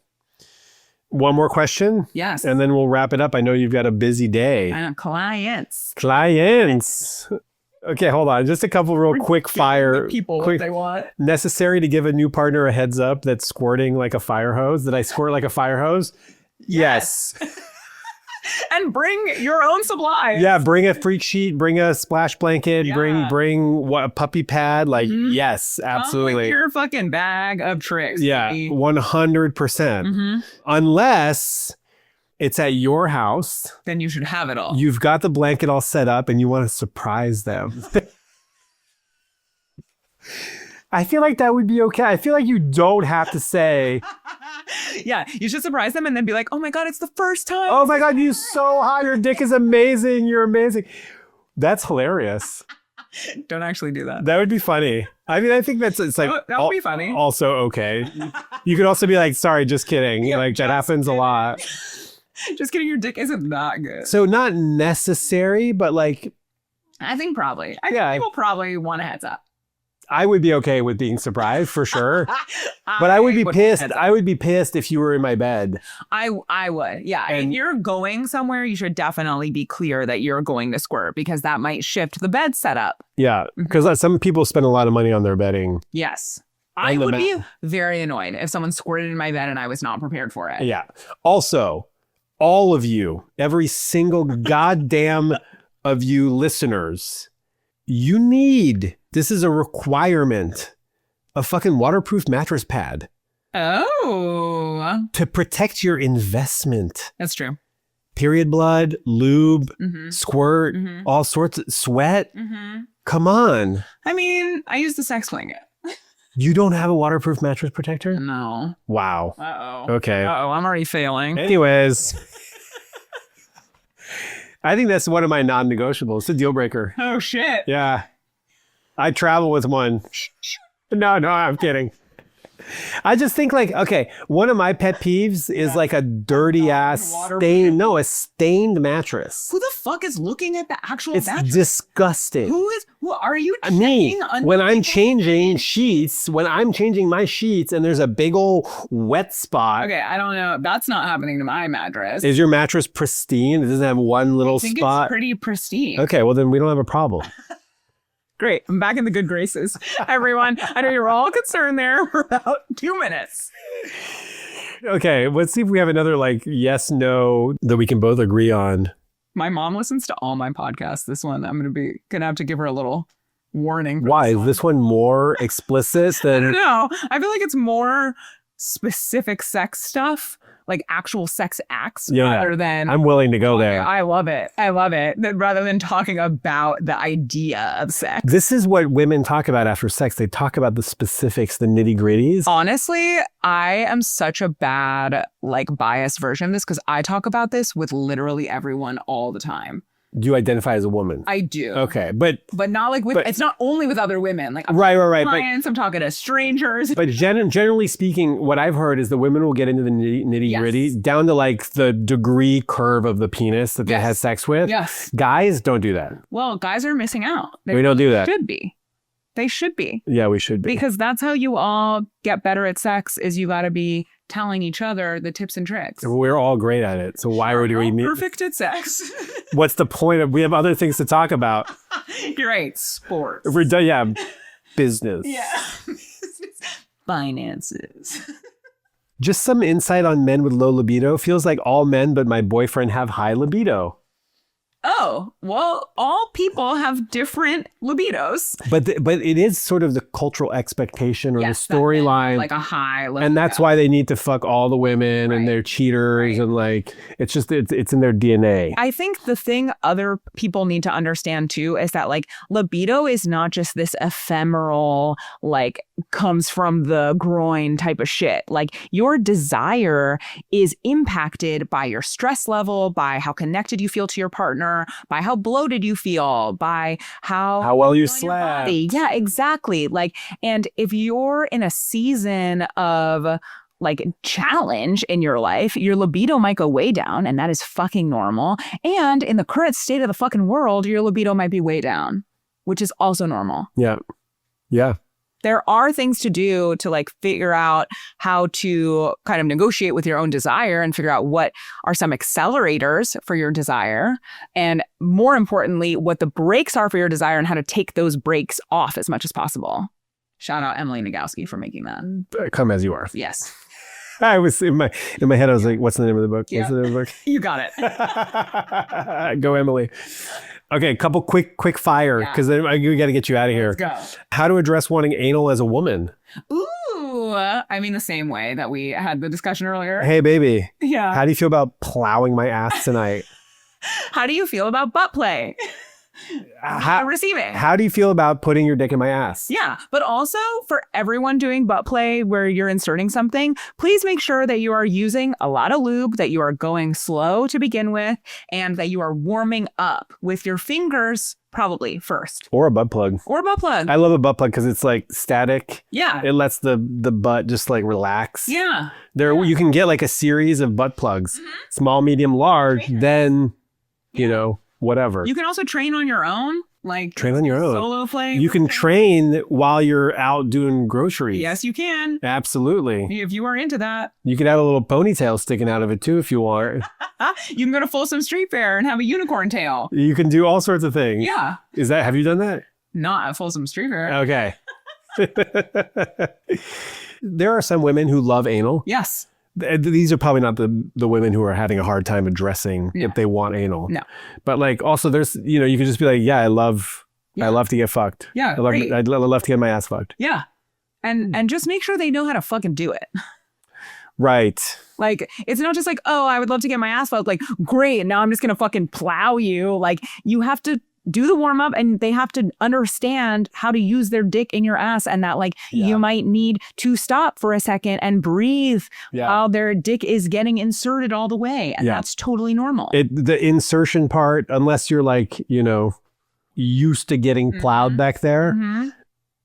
one more question. Yes. And then we'll wrap it up. I know you've got a busy day. I know. Clients. Okay, hold on. Just a couple real quick fire. People what they want. Necessary to give a new partner a heads up that's squirting like a fire hose. Did I squirt like a fire hose? Yes. And bring your own supplies. Yeah, bring a freak sheet, bring a splash blanket, bring what, a puppy pad. Like, yes, absolutely. Come with your fucking bag of tricks. Yeah, 100%. Unless it's at your house. Then you should have it all. You've got the blanket all set up and you want to surprise them. I feel like that would be okay. I feel like you don't have to say. Yeah, you should surprise them and then be like, oh my God, it's the first time. Oh my God, you're so hot. Your dick is amazing. You're amazing. That's hilarious. Don't actually do that. That would be funny. I mean, I think it's like. That would be funny. Also okay. You could also be like, sorry, just kidding. Yeah, like that happens a lot. Just kidding, your dick isn't that good. So not necessary, but like. I think probably. I think people probably want a heads up. I would be okay with being surprised for sure. But I would be pissed. I would be pissed if you were in my bed. I would. Yeah. If you're going somewhere, you should definitely be clear that you're going to squirt because that might shift the bed setup. Yeah. Because some people spend a lot of money on their bedding. Yes. I would be very annoyed if someone squirted in my bed and I was not prepared for it. Yeah. Also, all of you, every single goddamn of you listeners, this is a requirement, a fucking waterproof mattress pad. Oh. To protect your investment. That's true. Period blood, lube, squirt, all sorts of sweat. Come on. I mean, I use the sex blanket. You don't have a waterproof mattress protector? No. Wow. Uh-oh. Okay. Uh-oh, I'm already failing. Anyways. I think that's one of my non-negotiables. It's a deal breaker. Oh, shit. Yeah. I travel with one. No, I'm kidding. I just think like, okay, one of my pet peeves is like a dirty ass a stained mattress. Who the fuck is looking at the actual mattress? It's disgusting. Who are you Me. When I'm changing my sheets and there's a big old wet spot. Okay, I don't know. That's not happening to my mattress. Is your mattress pristine? It doesn't have one little spot? It's pretty pristine. Okay, well then we don't have a problem. Great. I'm back in the good graces. Everyone, I know you're all concerned there for about 2 minutes. Okay, let's see if we have another like yes, no that we can both agree on. My mom listens to all my podcasts. This one, I'm gonna have to give her a little warning. Why? Is this one more explicit than... No, I feel like it's more specific sex stuff, like actual sex acts, rather than... I'm willing to go there. I love it. Rather than talking about the idea of sex. This is what women talk about after sex. They talk about the specifics, the nitty-gritties. Honestly, I am such a bad, like, biased version of this because I talk about this with literally everyone all the time. Do you identify as a woman? I do. Okay, but not like with... it's not only with other women. Like, I'm right. clients, I'm talking to strangers. But generally speaking, what I've heard is the women will get into the nitty-gritty down to like the degree curve of the penis that they had sex with. Yes. Guys don't do that. Well, guys are missing out. We don't do that. Should be. They should be. Yeah, we should be. Because that's how you all get better at sex, is you got to be telling each other the tips and tricks. We're all great at it. So why would we... perfect at sex. What's the point of... We have other things to talk about. You're right. Sports. We're done. Yeah. Business. Yeah. Finances. Just some insight on men with low libido. Feels like all men but my boyfriend have high libido. Oh, well, all people have different libidos. But it is sort of the cultural expectation or the storyline. Like a high libido. And that's why they need to fuck all the women and they're cheaters and like, it's just, it's in their DNA. I think the thing other people need to understand too is that like libido is not just this ephemeral, like comes from the groin type of shit. Like your desire is impacted by your stress level, by how connected you feel to your partner, by how bloated you feel, by how well you slept. Yeah, exactly. Like, and if you're in a season of like challenge in your life, your libido might go way down, and that is fucking normal. And in the current state of the fucking world, your libido might be way down, which is also normal. Yeah. Yeah. There are things to do to like figure out how to kind of negotiate with your own desire and figure out what are some accelerators for your desire. And more importantly, what the brakes are for your desire and how to take those brakes off as much as possible. Shout out Emily Nagowski for making that. Come as you are. Yes. I was in my head. I was like, what's the name of the book? Yeah. What's the name of the book? You got it. Go, Emily. Okay, a couple quick fire, because then we got to get you out of here. Let's go. How to address wanting anal as a woman? Ooh, I mean the same way that we had the discussion earlier. Hey, baby. Yeah. How do you feel about plowing my ass tonight? How do you feel about butt play? Receiving. How do you feel about putting your dick in my ass? Yeah, but also for everyone doing butt play where you're inserting something, please make sure that you are using a lot of lube, that you are going slow to begin with, and that you are warming up with your fingers probably first. Or a butt plug. I love a butt plug because it's like static. Yeah. It lets the butt just like relax. Yeah. You can get like a series of butt plugs, small, medium, large, then, you know, whatever. You can also train on your own. Like train on your own. Solo play. You can train while you're out doing groceries. Yes, you can. Absolutely. If you are into that. You could have a little ponytail sticking out of it too if you want. You can go to Folsom Street Fair and have a unicorn tail. You can do all sorts of things. Yeah. Have you done that? Not at Folsom Street Fair. Okay. There are some women who love anal. Yes. These are probably not the women who are having a hard time addressing if they want anal. No. But like also there's, you can just be like, I love to get fucked. Yeah. I love to get my ass fucked. Yeah. And just make sure they know how to fucking do it. Right. Like, it's not just like, oh, I would love to get my ass fucked. Like, great. Now I'm just going to fucking plow you. Like, you have to do the warm up and they have to understand how to use their dick in your ass, and that like you might need to stop for a second and breathe while their dick is getting inserted all the way. And that's totally normal. The insertion part, unless you're like, used to getting plowed back there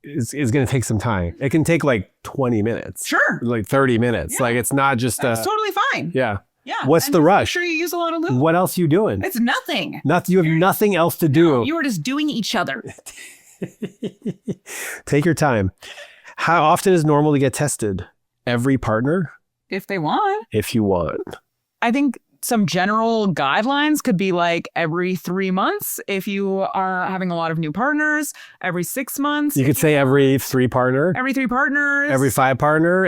is going to take some time. It can take like 20 minutes. Sure. Like 30 minutes. Yeah. Like it's not just That's totally fine. Yeah. Yeah. What's and the just rush? Make sure you use a lot of lube. What else are you doing? It's nothing. You have nothing else to do. You are just doing each other. Take your time. How often is normal to get tested? Every partner? If they want. If you want. I think some general guidelines could be like every 3 months if you are having a lot of new partners, every 6 months. You could say every 3 partner. Every 3 partners. Every 5 partner.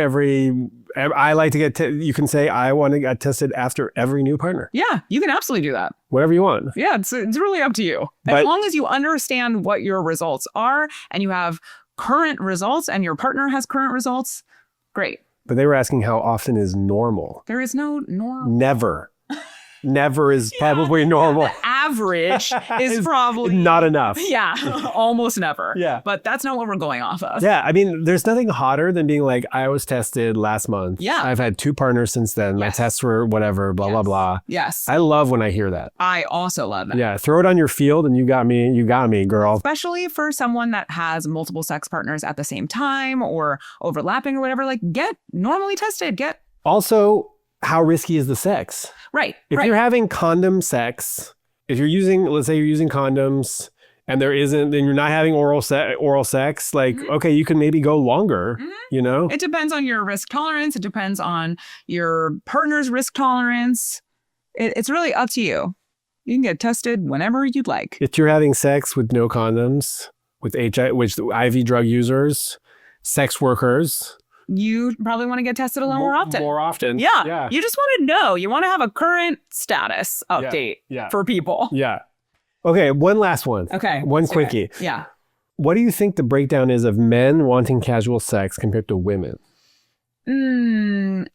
I like to get, you can say I want to get tested after every new partner. Yeah, you can absolutely do that. Whatever you want. Yeah, it's really up to you. As long as you understand what your results are and you have current results and your partner has current results, great. But they were asking how often is normal. There is no normal. Never. Never is probably normal. The average is probably not enough. Yeah, almost never. Yeah. But that's not what we're going off of. Yeah, I mean, there's nothing hotter than being like, I was tested last month. Yeah. I've had 2 partners since then. My tests were whatever, blah, blah, blah. Yes. I love when I hear that. I also love that. Yeah, throw it on your field and you got me, girl. Especially for someone that has multiple sex partners at the same time or overlapping or whatever, like get normally tested. Also, how risky is the sex? Right. If you're having condom sex, if you're using, let's say you're using condoms and there isn't, then you're not having oral sex, like, okay, you can maybe go longer, you know? It depends on your risk tolerance. It depends on your partner's risk tolerance. It's really up to you. You can get tested whenever you'd like. If you're having sex with no condoms, with IV drug users, sex workers, you probably want to get tested a little more often. More often. Yeah. You just want to know. You want to have a current status update for people. Yeah. Okay, one last one. Okay. One quickie. Yeah. What do you think the breakdown is of men wanting casual sex compared to women?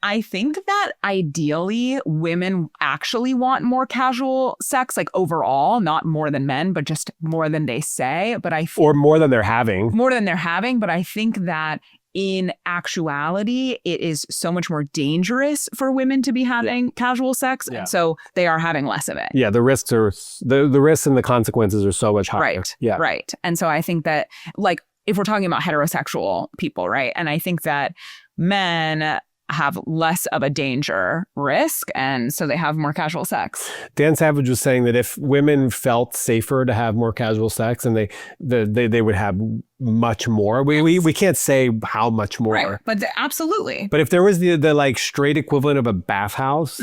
I think that ideally women actually want more casual sex, like overall, not more than men, but just more than they say. But or more than they're having. More than they're having. But I think that in actuality, it is so much more dangerous for women to be having casual sex. And so they are having less of it. Yeah, the risks and the consequences are so much higher. Right. Yeah. Right. And so I think that, like, if we're talking about heterosexual people, right? And I think that men have less of a danger risk, and so they have more casual sex. Dan Savage was saying that if women felt safer to have more casual sex, and they would have much more. We can't say how much more, right? But absolutely. But if there was the like straight equivalent of a bathhouse,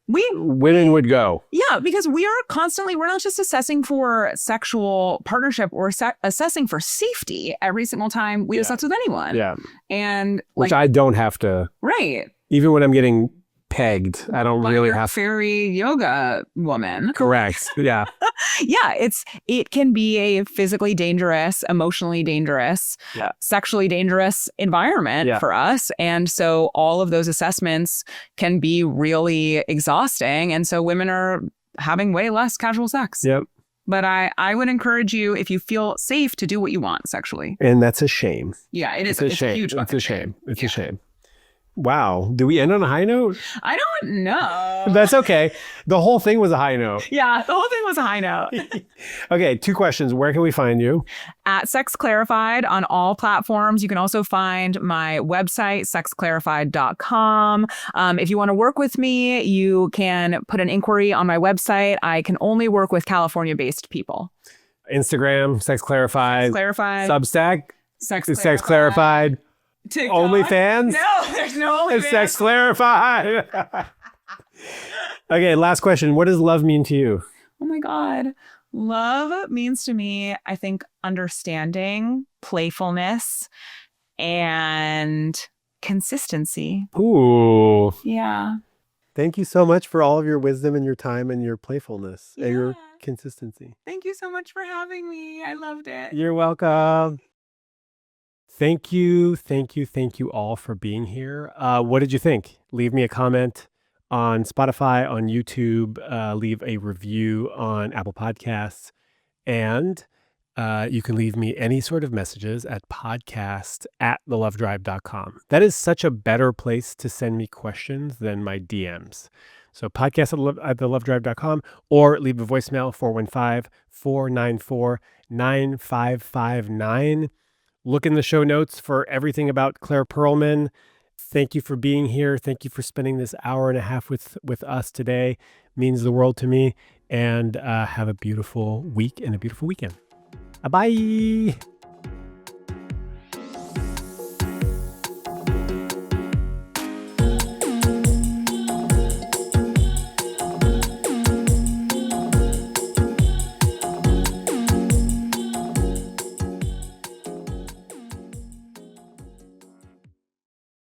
women would go. Yeah, because we're not just assessing for sexual partnership, or assessing for safety every single time we have sex with anyone. Yeah. And which I don't have to. Right. Even when I'm getting pegged, I don't really have fairy yoga woman. Correct. Yeah. Yeah, it can be a physically dangerous, emotionally dangerous, sexually dangerous environment for us. And so all of those assessments can be really exhausting. And so women are having way less casual sex. Yep. But I would encourage you, if you feel safe, to do what you want sexually. And that's a shame. Yeah, it is. It's a shame. Huge It's a shame. It's a shame. Wow. Do we end on a high note? I don't know. That's okay. The whole thing was a high note. Yeah, the whole thing was a high note. Okay, 2 questions. Where can we find you? At Sex Clarified on all platforms. You can also find my website, sexclarified.com. If you want to work with me, you can put an inquiry on my website. I can only work with California-based people. Instagram, Sex Clarified. Substack, Sex Clarified. TikTok. OnlyFans? No, there's no OnlyFans. Sex Clarified. Okay, last question. What does love mean to you? Oh my God. Love means to me, I think, understanding, playfulness, and consistency. Ooh. Yeah. Thank you so much for all of your wisdom and your time and your playfulness and your consistency. Thank you so much for having me. I loved it. You're welcome. Thank you all for being here. What did you think? Leave me a comment on Spotify, on YouTube, leave a review on Apple Podcasts, and you can leave me any sort of messages at podcast@thelovedrive.com. That is such a better place to send me questions than my DMs. So podcast at thelovedrive.com or leave a voicemail 415-494-9559. Look in the show notes for everything about Claire Perelman. Thank you for being here. Thank you for spending this hour and a half with us today. It means the world to me. And have a beautiful week and a beautiful weekend. Bye.